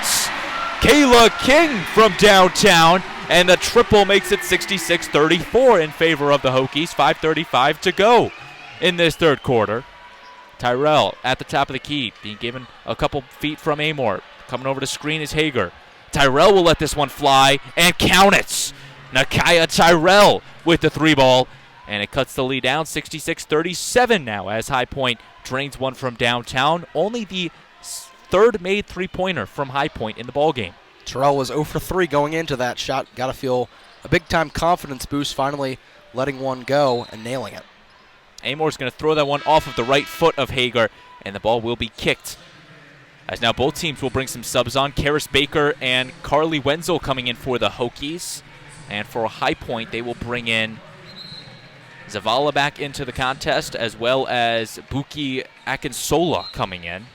Kayla King from downtown, and the triple makes it 66-34 in favor of the Hokies. 5:35 to go in this 3rd quarter. Tyrell at the top of the key, being given a couple feet from Amor. Coming over to screen is Hager. Tyrell will let this one fly and count it. Nakaya Tyrell with the 3-ball, and it cuts the lead down 66-37 now as High Point drains one from downtown. Only the 3rd made 3-pointer from High Point in the ballgame. Tyrell was 0 for 3 going into that shot. Got to feel a big-time confidence boost finally letting one go and nailing it. Amor's going to throw that one off of the right foot of Hager, and the ball will be kicked. As now both teams will bring some subs on. Karis Baker and Carly Wenzel coming in for the Hokies. And for a High Point, they will bring in Zavala back into the contest, as well as Buki Akinsola coming in.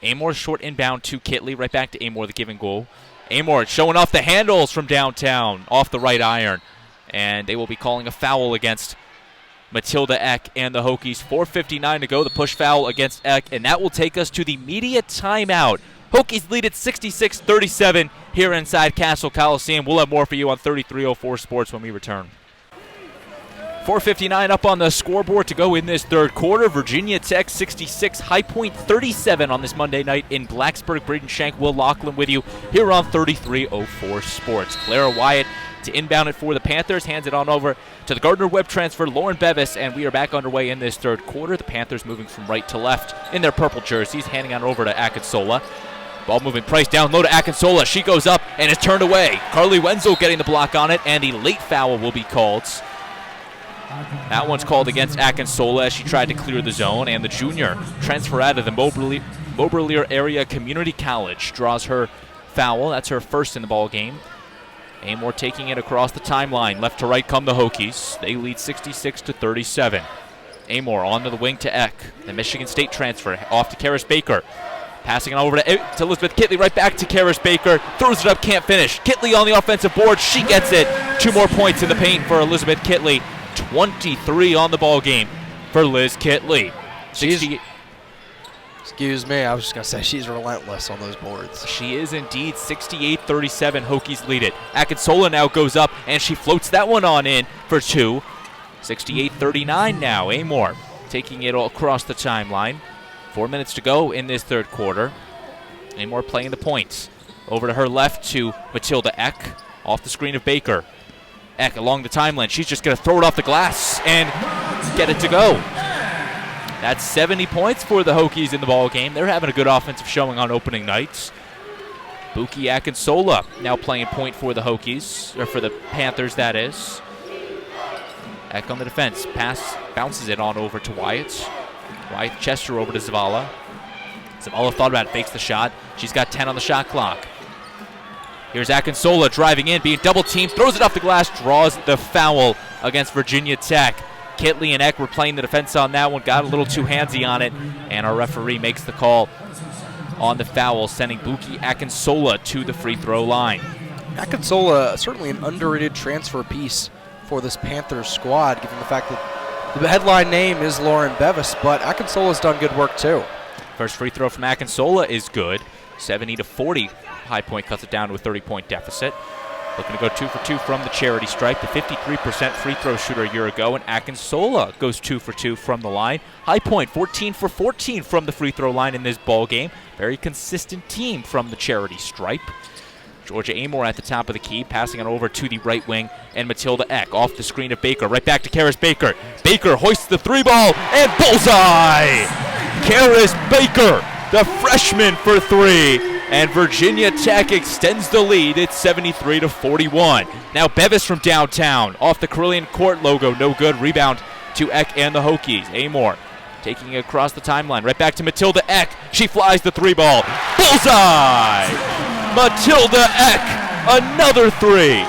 Amor short inbound to Kitley, right back to Amor, the give and go. Amor showing off the handles from downtown, off the right iron. And they will be calling a foul against Matilda Eck and the Hokies. 4:59 to go, the push foul against Eck, and that will take us to the media timeout. Hokies lead at 66-37 here inside Castle Coliseum. We'll have more for you on 3304 Sports when we return. 4:59 up on the scoreboard to go in this 3rd quarter. Virginia Tech 66, High Point 37 on this Monday night in Blacksburg. Braden Shank, Will Lachlan with you here on 3304 Sports. Clara Wyatt to inbound it for the Panthers, hands it on over to the Gardner-Webb transfer, Lauren Bevis, and we are back underway in this 3rd quarter. The Panthers moving from right to left in their purple jerseys, handing on over to Akinsola. Ball movement, Price down low to Akinsola. She goes up and is turned away. Carly Wenzel getting the block on it, and the late foul will be called. That one's called against Akinsola as she tried to clear the zone, and the junior transfer out of the Moberlier Area Community College draws her foul. That's her first in the ball game. Amor taking it across the timeline. Left to right come the Hokies. They lead 66-37. Amor onto the wing to Eck. The Michigan State transfer off to Karis Baker. Passing it over to Elizabeth Kitley. Right back to Karis Baker. Throws it up, can't finish. Kitley on the offensive board. She gets it. 2 more points in the paint for Elizabeth Kitley. 23 on the ball game for Liz Kitley. Excuse me, I was just going to say she's relentless on those boards. She is indeed. 68-37, Hokies lead it. Akinsola now goes up, and she floats that one on in for 2. 68-39 now. Amor taking it all across the timeline. 4 minutes to go in this third quarter. Amor playing the points. Over to her left to Matilda Eck. Off the screen of Baker. Eck along the timeline. She's just going to throw it off the glass and get it to go. That's 70 points for the Hokies in the ball game. They're having a good offensive showing on opening nights. Buki Akinsola now playing point for the Hokies, or for the Panthers, that is. Eck on the defense. Pass bounces it on over to Wyatt. Wyatt Chester over to Zavala. Zavala thought about it, fakes the shot. She's got 10 on the shot clock. Here's Akinsola driving in, being double teamed, throws it off the glass, draws the foul against Virginia Tech. Kitley and Eck were playing the defense on that one, got a little too handsy on it, and our referee makes the call on the foul, sending Buki Akinsola to the free throw line. Akinsola, certainly an underrated transfer piece for this Panthers squad, given the fact that the headline name is Lauren Bevis, but Akinsola's done good work too. First free throw from Akinsola is good. 70-40. High Point cuts it down to a 30-point deficit. Looking to go 2 for 2 from the charity stripe. The 53% free throw shooter a year ago, and Akinsola goes 2 for 2 from the line. High Point 14 for 14 from the free throw line in this ball game. Very consistent team from the charity stripe. Georgia Amor at the top of the key, passing it over to the right wing, and Matilda Eck off the screen of Baker. Right back to Karis Baker. Baker hoists the 3-ball, and bullseye! Karis Baker, the freshman, for 3. And Virginia Tech extends the lead. It's 73-41. Now Bevis from downtown, off the Carillion Court logo, no good. Rebound to Eck and the Hokies. Amor taking it across the timeline. Right back to Matilda Eck. She flies the 3-ball. Bullseye! Matilda Eck, another 3.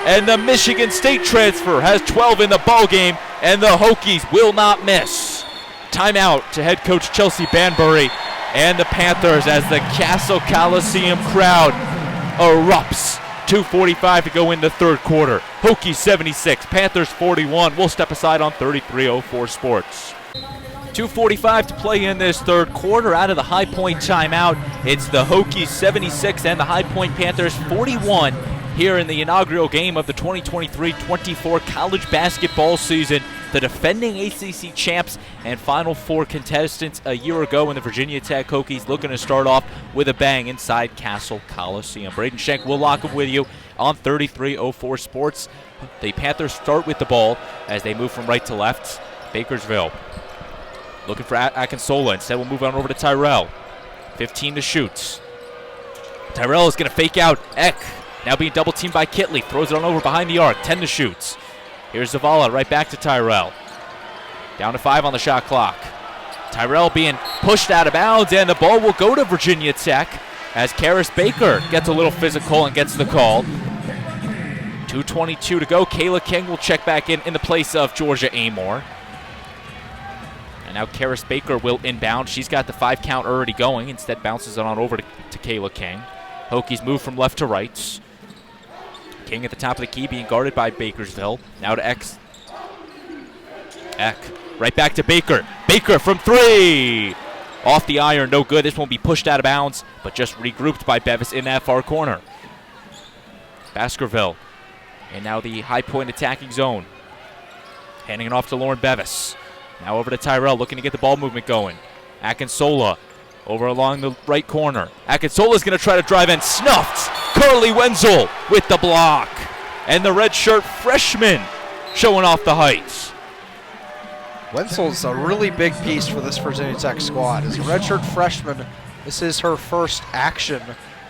And the Michigan State transfer has 12 in the ball game, and the Hokies will not miss. Timeout to head coach Chelsea Banbury and the Panthers as the Castle Coliseum crowd erupts. 2:45 to go in the third quarter. Hokies 76, Panthers 41. We'll step aside on 33:04 Sports. 2:45 to play in this third quarter. Out of the High Point timeout, it's the Hokies 76 and the High Point Panthers 41 here in the inaugural game of the 2023-24 college basketball season. The defending ACC champs and Final Four contestants a year ago in the Virginia Tech Hokies looking to start off with a bang inside Castle Coliseum. Braden Schenk will lock up with you on 33:04 Sports. The Panthers start with the ball as they move from right to left. Bakersville looking for Akinsola. Instead, we'll move on over to Tyrell. 15 to shoot. Tyrell is going to fake out Eck. Now being double teamed by Kitley. Throws it on over behind the arc. 10 to shoot. Here's Zavala right back to Tyrell. Down to 5 on the shot clock. Tyrell being pushed out of bounds, and the ball will go to Virginia Tech as Karis Baker gets a little physical and gets the call. 2:22 to go. Kayla King will check back in the place of Georgia Amor. And now Karis Baker will inbound. She's got the 5 count already going. Instead bounces it on over to Kayla King. Hokies move from left to right. King at the top of the key being guarded by Bakersville. Now to Eck. Right back to Baker. Baker from 3. Off the iron, no good. This won't be pushed out of bounds, but just regrouped by Bevis in that far corner. Baskerville. And now the High Point attacking zone. Handing it off to Lauren Bevis. Now over to Tyrell, looking to get the ball movement going. Akinsola over along the right corner. Akinsola's going to try to drive in. Snuffed. Carly Wenzel with the block. And the redshirt freshman showing off the heights. Wenzel's a really big piece for this Virginia Tech squad. As a redshirt freshman, This is her first action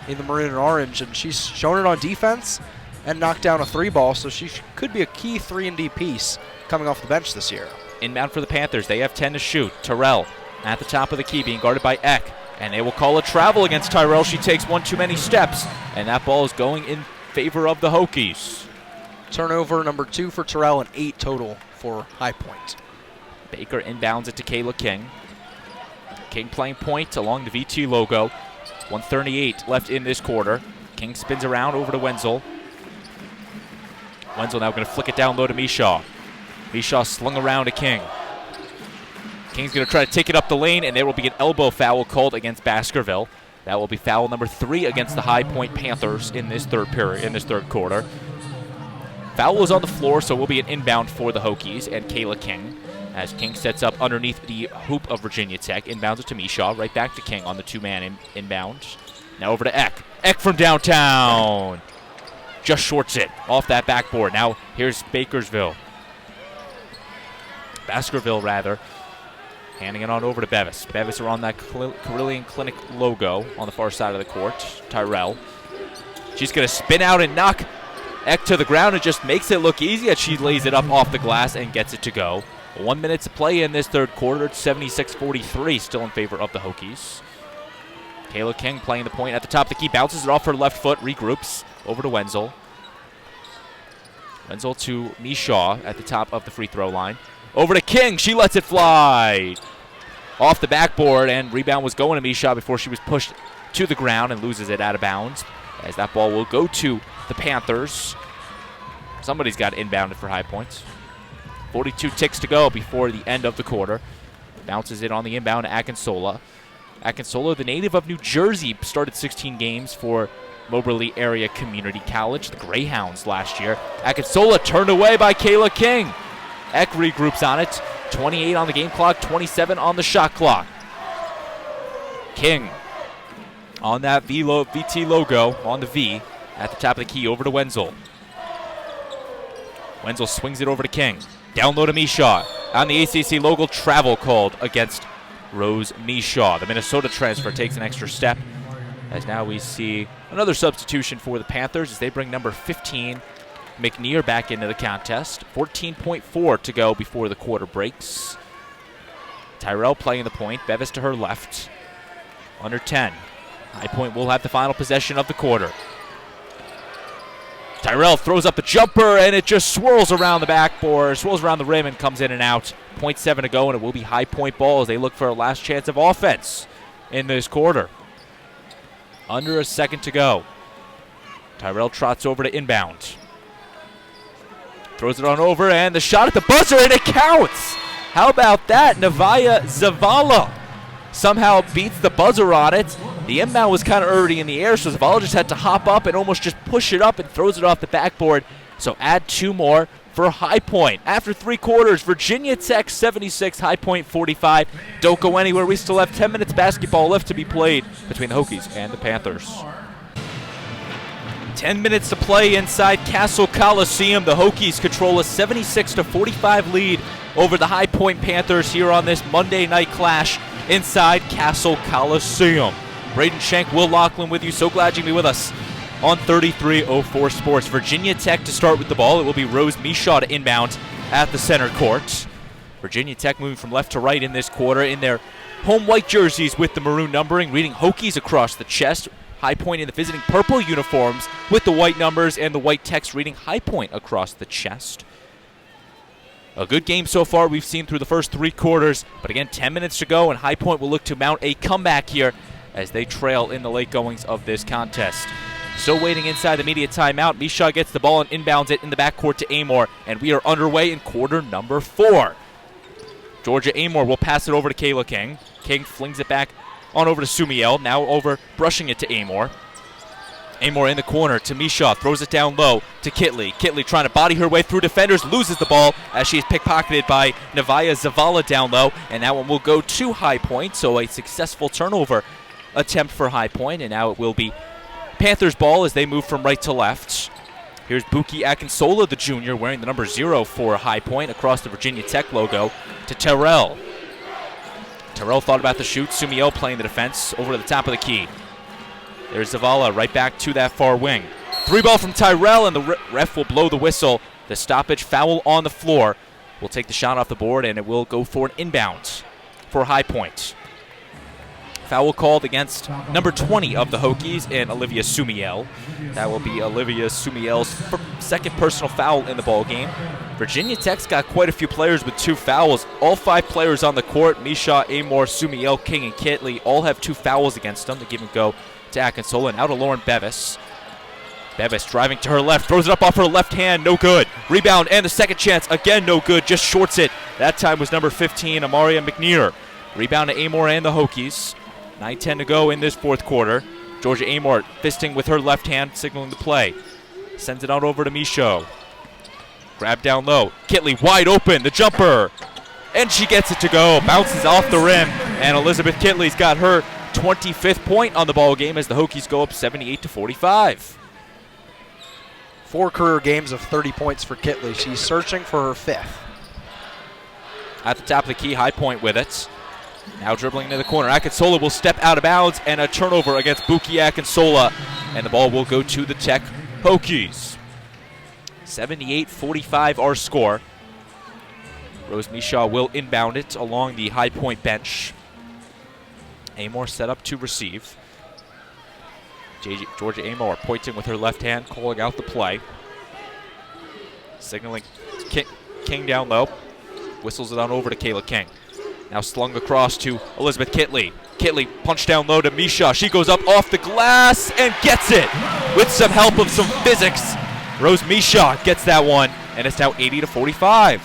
in the maroon and orange, and she's shown it on defense and knocked down a 3-ball, so she could be a key 3-and-D piece coming off the bench this year. Inbound for the Panthers. They have 10 to shoot. Terrell at the top of the key being guarded by Eck. And they will call a travel against Tyrell. She takes one too many steps. And that ball is going in favor of the Hokies. Turnover number 2 for Terrell and 8 total for High Point. Baker inbounds it to Kayla King. King playing point along the VT logo. 1:38 left in this quarter. King spins around over to Wenzel. Wenzel now going to flick it down low to Mishaw. Mishaw slung around to King. King's going to try to take it up the lane, and there will be an elbow foul called against Baskerville. That will be foul number 3 against the High Point Panthers in this third quarter. Foul is on the floor, so it will be an inbound for the Hokies and Kayla King. As King sets up underneath the hoop of Virginia Tech, inbounds it to Mishaw, right back to King on the 2-man inbound. Now over to Eck. Eck from downtown. Just shorts it off that backboard. Now here's Baskerville, handing it on over to Bevis. Bevis are on that Carillion Clinic logo on the far side of the court. Tyrell. She's going to spin out and knock Eck to the ground and just makes it look easy as she lays it up off the glass and gets it to go. 1 minute to play in this third quarter. It's 76-43, still in favor of the Hokies. Kayla King playing the point at the top of the key. Bounces it off her left foot, regroups. Over to Wenzel. Wenzel to Mishaw at the top of the free throw line. Over to King. She lets it fly off the backboard, and rebound was going to Mishaw before she was pushed to the ground and loses it out of bounds. As that ball will go to the Panthers. Somebody's got inbounded for High Points. 42 ticks to go before the end of the quarter. Bounces it on the inbound to Akinsola. Akinsola, the native of New Jersey, started 16 games for Moberly Area Community College, the Greyhounds last year. Akinsola turned away by Kayla King. Eck regroups on it. 28 on the game clock, 27 on the shot clock. King on that VT logo, on the V, at the top of the key, over to Wenzel. Wenzel swings it over to King. Down low to Mishaw. On the ACC logo, travel called against Rose Mishaw. The Minnesota transfer takes an extra step, as now we see another substitution for the Panthers as they bring number 15, McNear, back into the contest. 14.4 to go before the quarter breaks. Tyrell playing the point. Bevis to her left. Under 10. High Point will have the final possession of the quarter. Tyrell throws up the jumper, and it just swirls around the backboard, swirls around the rim, and comes in and out. 0.7 to go, and it will be High Point ball as they look for a last chance of offense in this quarter. Under a second to go. Tyrell trots over to inbound. Throws it on over, and the shot at the buzzer, and it counts! How about that? Nevaya Zavala somehow beats the buzzer on it. The inbound was kind of already in the air, so Zavala just had to hop up and almost just push it up and throws it off the backboard. So add 2 more for High Point. After 3 quarters, Virginia Tech 76, High Point 45. Don't go anywhere. We still have 10 minutes basketball left to be played between the Hokies and the Panthers. 10 minutes to play inside Castle Coliseum. The Hokies control a 76-45 lead over the High Point Panthers here on this Monday night clash inside Castle Coliseum. Braden Shank, Will Laughlin with you. So glad you can be with us on 3304 Sports. Virginia Tech to start with the ball. It will be Rose Mishaw to inbound at the center court. Virginia Tech moving from left to right in this quarter in their home white jerseys with the maroon numbering, reading Hokies across the chest. High Point in the visiting purple uniforms with the white numbers and the white text reading High Point across the chest. A good game so far we've seen through the first 3 quarters, but again, 10 minutes to go, and High Point will look to mount a comeback here as they trail in the late goings of this contest. Still waiting inside the media timeout. Mishaw gets the ball and inbounds it in the backcourt to Amor, and we are underway in quarter number 4. Georgia Amor will pass it over to Kayla King. King flings it back on over to Sumiel, now over brushing it to Amor. Amor in the corner to Mishaw, throws it down low to Kitley. Kitley trying to body her way through defenders, loses the ball as she is pickpocketed by Nevaya Zavala down low, and that one will go to High Point, so a successful turnover attempt for High Point, and now it will be Panthers ball as they move from right to left. Here's Buki Akinsola, the junior, wearing the number 0 for High Point across the Virginia Tech logo to Terrell. Tyrell thought about the shoot. Sumiel playing the defense over to the top of the key. There's Zavala right back to that far wing. 3-ball from Tyrell, and the ref will blow the whistle. The stoppage foul on the floor will take the shot off the board, and it will go for an inbound for High Point. Foul called against number 20 of the Hokies and Olivia Sumiel. That will be Olivia Sumiel's second personal foul in the ball game. Virginia Tech's got quite a few players with 2 fouls. All 5 players on the court, Misha, Amor, Sumiel, King, and Kitley, all have 2 fouls against them. The give and go to Akinsola, and out to Lauren Bevis. Bevis driving to her left, throws it up off her left hand, no good. Rebound and the second chance, again no good, just shorts it. That time was number 15, Amaria McNear. Rebound to Amor and the Hokies. 9:10 to go in this fourth quarter. Georgia Amor fisting with her left hand, signaling the play. Sends it out over to Michaud. Grab down low. Kitley wide open, the jumper. And she gets it to go. Bounces off the rim. And Elizabeth Kitley's got her 25th point on the ball game as the Hokies go up 78-45. 4 career games of 30 points for Kitley. She's searching for her 5th. At the top of the key, High Point with it. Now dribbling into the corner. Akinsola will step out of bounds, and a turnover against Buki Akinsola. And the ball will go to the Tech Hokies. 78-45 our score. Rose Mishaw will inbound it along the High Point bench. Amor set up to receive. Georgia Amor pointing with her left hand, calling out the play. Signaling King down low. Whistles it on over to Kayla King. Now slung across to Elizabeth Kitley. Kitley punched down low to Misha. She goes up off the glass and gets it with some help of some physics. Rose Misha gets that one, and it's now 80-45.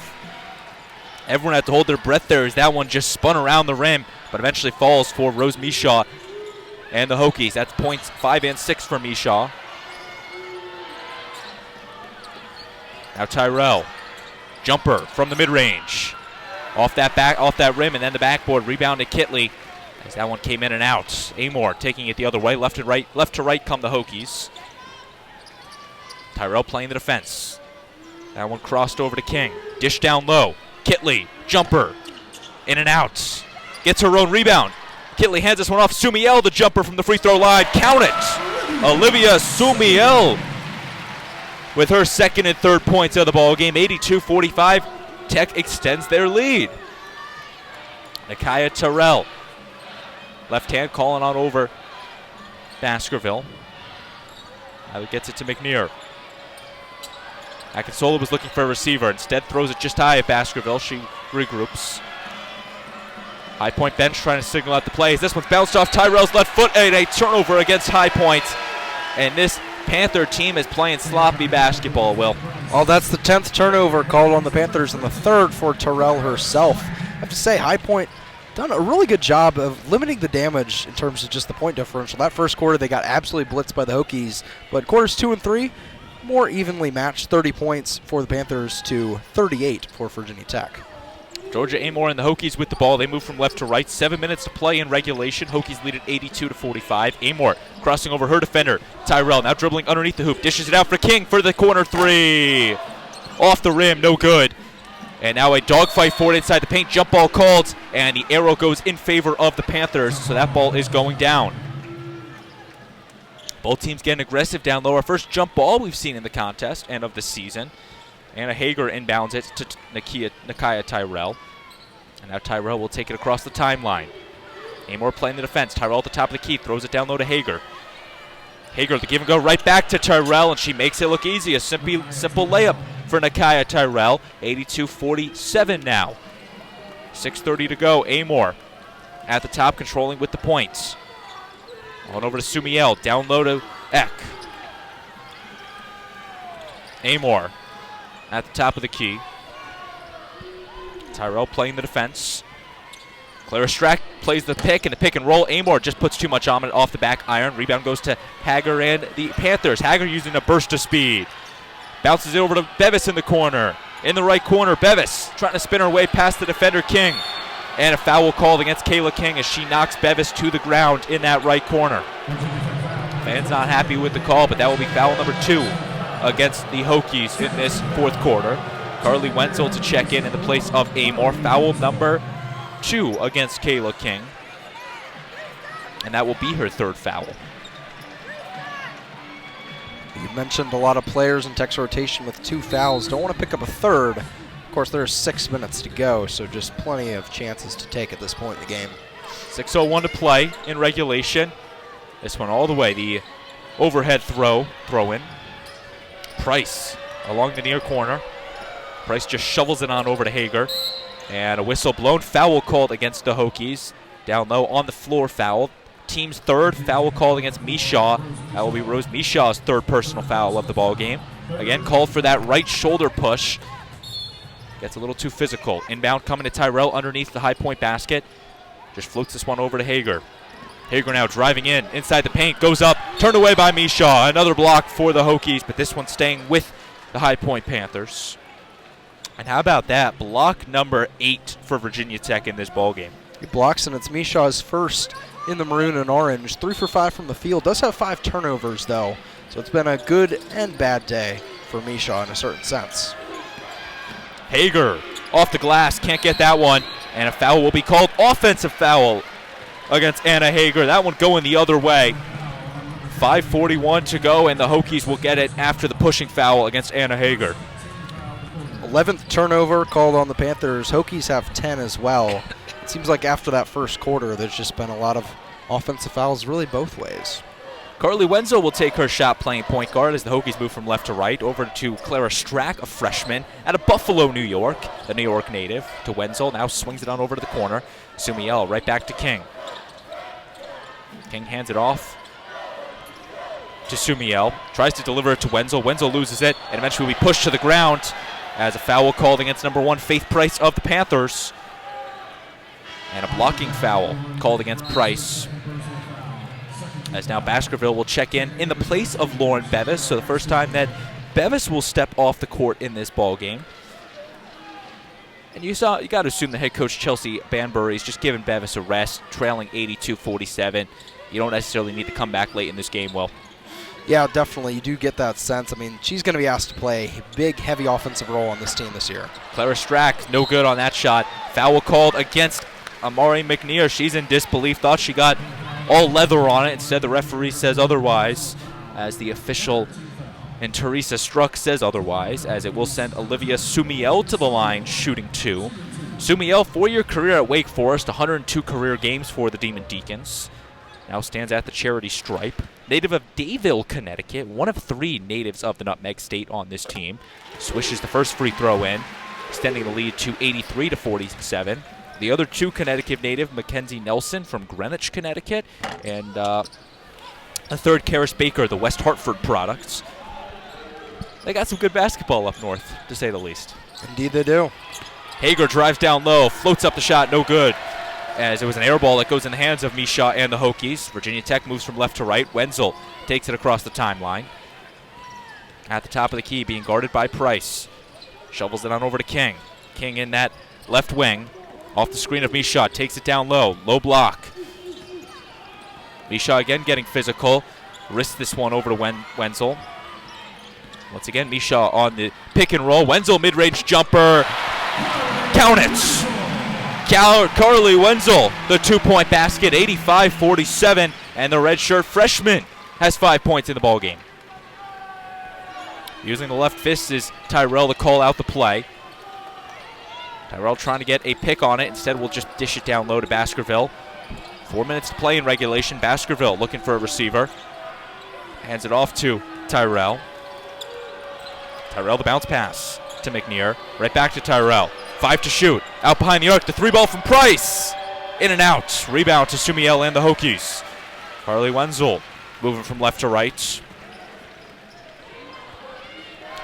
Everyone had to hold their breath there as that one just spun around the rim, but eventually falls for Rose Misha and the Hokies. That's points 5 and 6 for Misha. Now Tyrell. Jumper from the mid-range. Off that rim, and then the backboard. Rebound to Kitley as that one came in and out. Amor taking it the other way. Left to right come the Hokies. Tyrell playing the defense. That one crossed over to King. Dish down low. Kitley, jumper. In and out. Gets her own rebound. Kitley hands this one off. Sumiel, the jumper from the free throw line. Count it. Olivia Sumiel with her second and third points of the ball game. 82-45. Tech extends their lead. Nakaya Tyrell. Left hand calling on over Baskerville. Now he gets it to McNear. Akinsola was looking for a receiver. Instead throws it just high at Baskerville. She regroups. High Point bench trying to signal out the plays. This one's bounced off Tyrell's left foot, and a turnover against High Point. And this Panther team is playing sloppy basketball, Will. Well, that's the 10th turnover called on the Panthers and the 3rd for Tyrell herself. I have to say, High Point done a really good job of limiting the damage in terms of just the point differential. That first quarter, they got absolutely blitzed by the Hokies, but quarters 2 and 3, more evenly matched, 30 points for the Panthers to 38 for Virginia Tech. Georgia Amor and the Hokies with the ball. They move from left to right. 7 minutes to play in regulation. Hokies lead at 82-45. Amor crossing over her defender. Tyrell now dribbling underneath the hoop. Dishes it out for King for the corner 3. Off the rim, no good. And now a dogfight for it inside the paint. Jump ball called, and the arrow goes in favor of the Panthers, so that ball is going down. Both teams getting aggressive down low. Our first jump ball we've seen in the contest and of the season. Anna Hager inbounds it to Nakaya Tyrell. And now Tyrell will take it across the timeline. Amor playing the defense. Tyrell at the top of the key. Throws it down low to Hager. Hager, the give and go right back to Tyrell, and she makes it look easy. A simple layup for Nakaya Tyrell. 82-47 now. 6:30 to go. Amor at the top, controlling with the points. On over to Sumiel. Down low to Eck. Amor at the top of the key. Tyrell playing the defense. Clara Strack plays the pick and the pick and roll. Amor just puts too much on it off the back iron. Rebound goes to Hager and the Panthers. Hager using a burst of speed. Bounces it over to Bevis in the corner. In the right corner, Bevis trying to spin her way past the defender King. And a foul called against Kayla King as she knocks Bevis to the ground in that right corner. Fans not happy with the call, but that will be foul number 2 against the Hokies in this fourth quarter. Carly Wenzel to check in the place of Amor. Foul number 2 against Kayla King. And that will be her 3rd foul. You mentioned a lot of players in Tech's rotation with 2 fouls. Don't want to pick up a 3rd. Of course, there's 6 minutes to go, so just plenty of chances to take at this point in the game. 6:01 to play in regulation. This one all the way. The overhead throw in. Price along the near corner. Price just shovels it on over to Hager. And a whistle blown. Foul called against the Hokies. Down low on the floor foul. Team's 3rd foul called against Mishaw. That will be Rose Mishaw's 3rd personal foul of the ball game. Again, called for that right shoulder push. Gets a little too physical. Inbound coming to Tyrell underneath the high point basket. Just floats this one over to Hager. Hager now driving in, inside the paint, goes up, turned away by Mishaw. Another block for the Hokies, but this one staying with the High Point Panthers. And how about that? Block number 8 for Virginia Tech in this ballgame. He blocks, and it's Mishaw's first in the maroon and orange. 3 for 5 from the field. Does have 5 turnovers, though. So it's been a good and bad day for Mishaw in a certain sense. Hager off the glass, can't get that one. And a foul will be called. Offensive foul against Anna Hager. That one going the other way. 5:41 to go, and the Hokies will get it after the pushing foul against Anna Hager. 11th turnover called on the Panthers. Hokies have 10 as well. It seems like after that first quarter, there's just been a lot of offensive fouls really both ways. Carly Wenzel will take her shot playing point guard as the Hokies move from left to right over to Clara Strack, a freshman out of Buffalo, New York, the New York native. To Wenzel, now swings it on over to the corner. Sumiel right back to King. King hands it off to Sumiel. Tries to deliver it to Wenzel. Wenzel loses it and eventually will be pushed to the ground as a foul called against number 1 Faith Price of the Panthers. And a blocking foul called against Price. As now Baskerville will check in the place of Lauren Bevis. So the first time that Bevis will step off the court in this ball game. And you got to assume the head coach Chelsea Banbury is just giving Bevis a rest, trailing 82-47. You don't necessarily need to come back late in this game, Will. Yeah, definitely. You do get that sense. I mean, she's going to be asked to play a big, heavy offensive role on this team this year. Clara Strack, no good on that shot. Foul called against Amari McNear. She's in disbelief, thought she got all leather on it. Instead, the referee says otherwise, as the official and Teresa Struck says otherwise, as it will send Olivia Sumiel to the line, shooting 2. Sumiel, 4-year career at Wake Forest, 102 career games for the Demon Deacons. Now stands at the charity stripe. Native of Dayville, Connecticut, one of 3 natives of the Nutmeg State on this team. Swishes the first free throw in, extending the lead to 83-47. The other 2 Connecticut native, Mackenzie Nelson from Greenwich, Connecticut, and a third, Karis Baker, the West Hartford products. They got some good basketball up north, to say the least. Indeed they do. Hager drives down low, floats up the shot, no good. As it was an air ball that goes in the hands of Mishaw and the Hokies. Virginia Tech moves from left to right. Wenzel takes it across the timeline. At the top of the key, being guarded by Price. Shovels it on over to King. King in that left wing. Off the screen of Mishaw, takes it down low. Low block. Mishaw again getting physical. Wrists this one over to Wenzel. Once again, Mishaw on the pick and roll. Wenzel mid-range jumper. Count it! Carly Wenzel, the 2-point basket, 85-47, and the redshirt freshman has 5 points in the ballgame. Using the left fist is Tyrell to call out the play. Tyrell trying to get a pick on it. Instead, we'll just dish it down low to Baskerville. 4 minutes to play in regulation. Baskerville looking for a receiver. Hands it off to Tyrell. Tyrell, the bounce pass to McNear. Right back to Tyrell. 5 to shoot. Out behind the arc. The 3 ball from Price. In and out. Rebound to Sumiel and the Hokies. Carly Wenzel moving from left to right.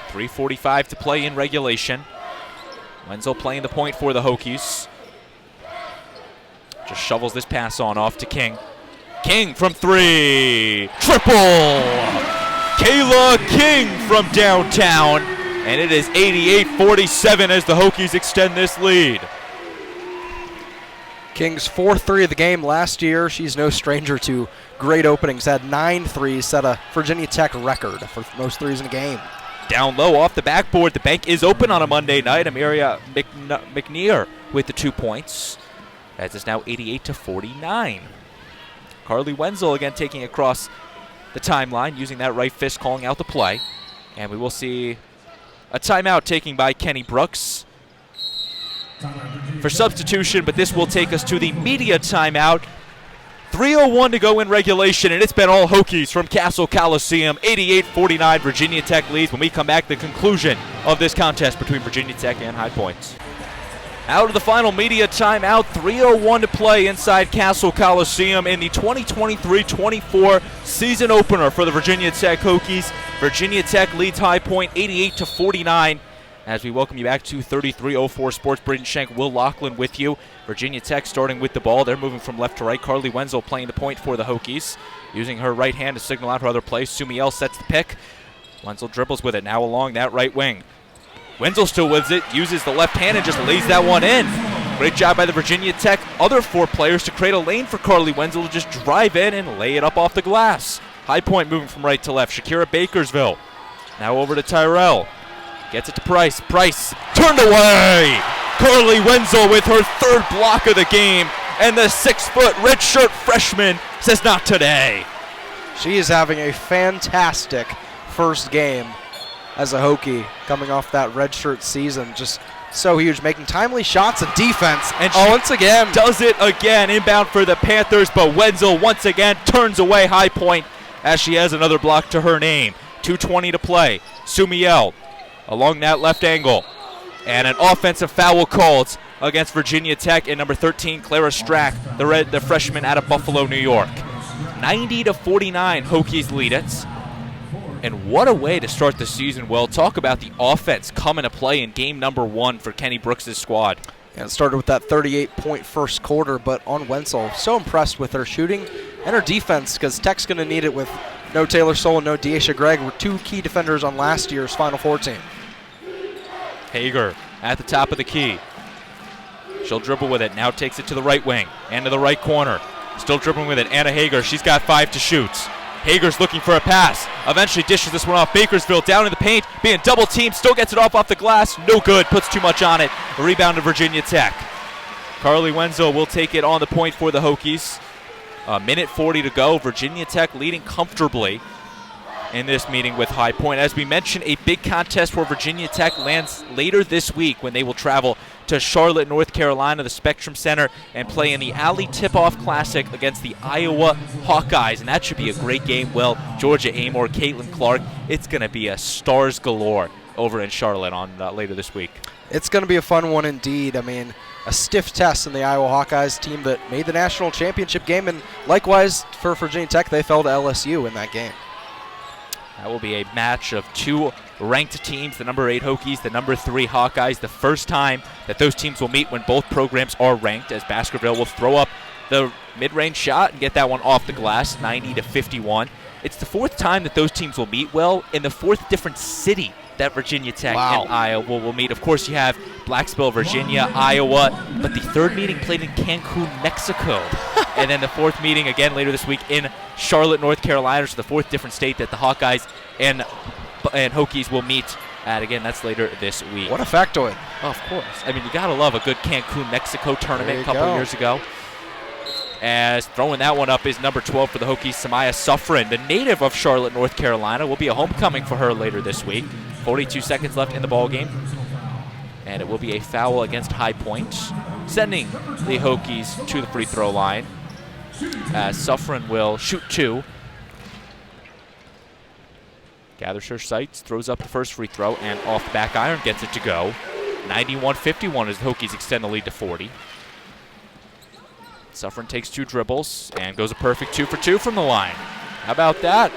3:45 to play in regulation. Wenzel playing the point for the Hokies. Just shovels this pass on off to King. King from 3. Triple! Kayla King from downtown. And it is 88-47 as the Hokies extend this lead. King's 4th 3 of the game last year. She's no stranger to great openings. Had 9 threes, set a Virginia Tech record for most threes in a game. Down low off the backboard. The bank is open on a Monday night. Amiria McNear with the 2 points. as it's now 88-49. Carly Wenzel again taking across the timeline, using that right fist, calling out the play. And we will see a timeout taken by Kenny Brooks for substitution, but this will take us to the media timeout. 3:01 to go in regulation, and it's been all Hokies from Castle Coliseum. 88-49, Virginia Tech leads. When we come back, the conclusion of this contest between Virginia Tech and High Point. Out of the final media timeout, 3:01 to play inside Castle Coliseum in the 2023-24 season opener for the Virginia Tech Hokies. Virginia Tech leads High Point 88-49. As we welcome you back to 33:04 Sports, Braden Shank, Will Laughlin with you. Virginia Tech starting with the ball. They're moving from left to right. Carly Wenzel playing the point for the Hokies, using her right hand to signal out her other play. Sumiel sets the pick. Wenzel dribbles with it now along that right wing. Wenzel still with it, uses the left hand and just lays that one in. Great job by the Virginia Tech other 4 players to create a lane for Carly Wenzel to just drive in and lay it up off the glass. High Point moving from right to left. Shakira Bakersville now over to Tyrell. Gets it to Price. Price turned away. Carly Wenzel with her 3rd block of the game. And the 6-foot redshirt freshman says not today. She is having a fantastic first game as a Hokie, coming off that redshirt season. Just so huge, making timely shots and defense. And once again does it again. Inbound for the Panthers, but Wenzel once again turns away High Point as she has another block to her name. 2:20 to play. Sumiel along that left angle. And an offensive foul called against Virginia Tech and number 13, Clara Strack, the freshman out of Buffalo, New York. 90-49, Hokies lead it. And what a way to start the season, Will. Talk about the offense coming to play in game number 1 for Kenny Brooks' squad. Yeah, it started with that 38-point first quarter, but on Wenzel, so impressed with her shooting and her defense, because Tech's going to need it with no Taylor Soule and no Deasia Gregg, were 2 key defenders on last year's Final Four team. Hager at the top of the key. She'll dribble with it, now takes it to the right wing and to the right corner. Still dribbling with it, Anna Hager. She's got 5 to shoot. Hager's looking for a pass. Eventually dishes this one off. Bakersville down in the paint, being double teamed. Still gets it off the glass. No good. Puts too much on it. A rebound to Virginia Tech. Carly Wenzel will take it on the point for the Hokies. A minute 40 to go. Virginia Tech leading comfortably in this meeting with High Point. As we mentioned, a big contest for Virginia Tech lands later this week when they will travel to Charlotte, North Carolina, the Spectrum Center, and play in the Alley Tip-Off Classic against the Iowa Hawkeyes. And that should be a great game. Well, Georgia Amor, Caitlin Clark, it's going to be a stars galore over in Charlotte on later this week. It's going to be a fun one indeed. I mean, a stiff test in the Iowa Hawkeyes team that made the national championship game, and likewise for Virginia Tech, they fell to LSU in that game. That will be a match of 2 ranked teams, the number 8 Hokies, the number 3 Hawkeyes. The first time that those teams will meet when both programs are ranked, as Baskerville will throw up the mid-range shot and get that one off the glass, 90-51. It's the 4th time that those teams will meet, well, in the 4th different city that Virginia Tech and Iowa will meet. Of course, you have Blacksville, Virginia, Iowa, but the 3rd meeting played in Cancun, Mexico. And then the 4th meeting again later this week in Charlotte, North Carolina, so the 4th different state that the Hawkeyes and Hokies will meet at. Again, that's later this week. What a factoid. Oh, of course. I mean, you got to love a good Cancun, Mexico tournament a couple years ago. As throwing that one up is number 12 for the Hokies, Samaya Suffren, the native of Charlotte, North Carolina. Will be a homecoming for her later this week. 42 seconds left in the ball game. And it will be a foul against High Point, sending the Hokies to the free throw line. As Suffren will shoot 2. Gathers her sights, throws up the first free throw, and off the back iron gets it to go. 91-51 as the Hokies extend the lead to 40. Suffren takes 2 dribbles and goes a perfect 2 for 2 from the line. How about that?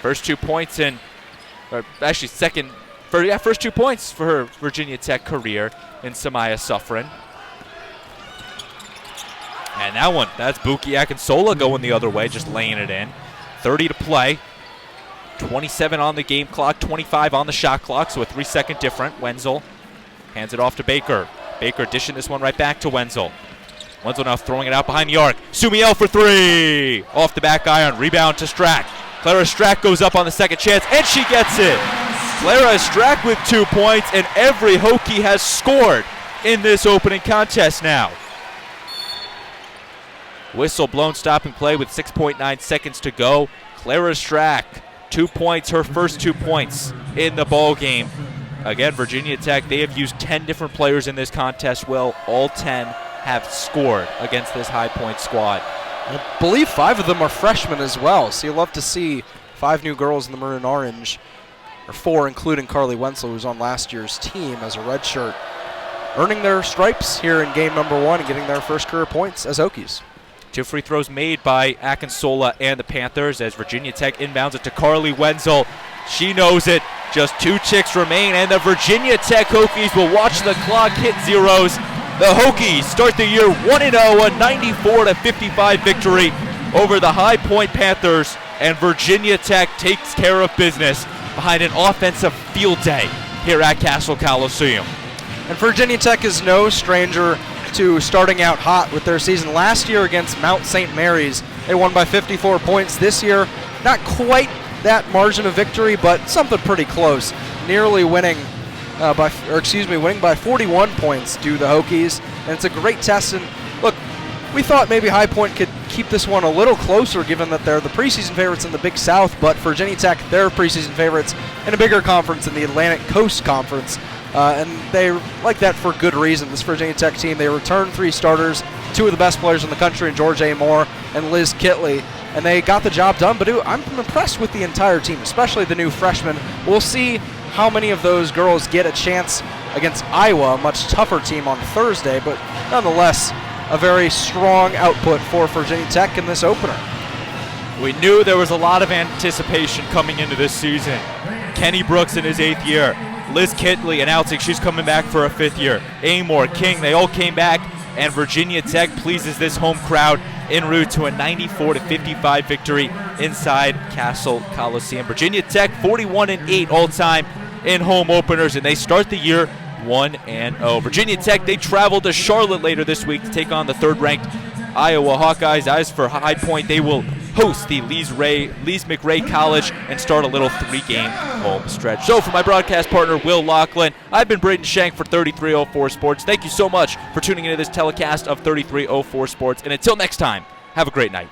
First 2 points in, or actually first 2 points for her Virginia Tech career in Samaya Suffren. And that one, that's Buki Akinsola going the other way, just laying it in. 30 to play. 27 on the game clock, 25 on the shot clock, so a 3-second different. Wenzel hands it off to Baker. Baker dishing this one right back to Wenzel. Wenzel now throwing it out behind the arc. Sumiel for 3. Off the back iron. Rebound to Strack. Clara Strack goes up on the second chance, and she gets it. Clara Strack with 2 points, and every Hokie has scored in this opening contest now. Whistle blown, stopping play with 6.9 seconds to go. Clara Strack, 2 points, her first 2 points in the ball game. Again, Virginia Tech, they have used 10 different players in this contest. Well, all 10 have scored against this High Point squad. I believe 5 of them are freshmen as well, so you'll love to see 5 new girls in the maroon orange, or 4 including Carly Wenzel, who was on last year's team as a redshirt, earning their stripes here in game number 1 and getting their first career points as Hokies. 2 free throws made by Akinsola and the Panthers as Virginia Tech inbounds it to Carly Wenzel. She knows it. Just 2 ticks remain, and the Virginia Tech Hokies will watch the clock hit zeros. The Hokies start the year 1-0, a 94-55 victory over the High Point Panthers, and Virginia Tech takes care of business behind an offensive field day here at Castle Coliseum. And Virginia Tech is no stranger to starting out hot with their season. Last year against Mount St. Mary's, they won by 54 points. This year, not quite that margin of victory, but something pretty close. Nearly winning by 41 points to the Hokies, and it's a great test. And look, we thought maybe High Point could keep this one a little closer given that they're the preseason favorites in the Big South, but Virginia Tech, they're preseason favorites in a bigger conference in the Atlantic Coast Conference. And they like that for good reason. This Virginia Tech team, they returned 3 starters, 2 of the best players in the country, in George A. Moore and Liz Kitley, and they got the job done. But I'm impressed with the entire team, especially the new freshmen. We'll see how many of those girls get a chance against Iowa, a much tougher team on Thursday, but nonetheless, a very strong output for Virginia Tech in this opener. We knew there was a lot of anticipation coming into this season. Kenny Brooks in his 8th year. Liz Kitley announcing she's coming back for a 5th year. Amor, King, they all came back, and Virginia Tech pleases this home crowd en route to a 94-55 victory inside Castle Coliseum. Virginia Tech 41-8 all-time in home openers, and they start the year 1-0. Virginia Tech, they travel to Charlotte later this week to take on the 3rd-ranked Iowa Hawkeyes. As for High Point, they will host the Lees McRae College and start a little 3-game home stretch. So for my broadcast partner, Will Laughlin, I've been Braden Shank for 3304 Sports. Thank you so much for tuning into this telecast of 3304 Sports. And until next time, have a great night.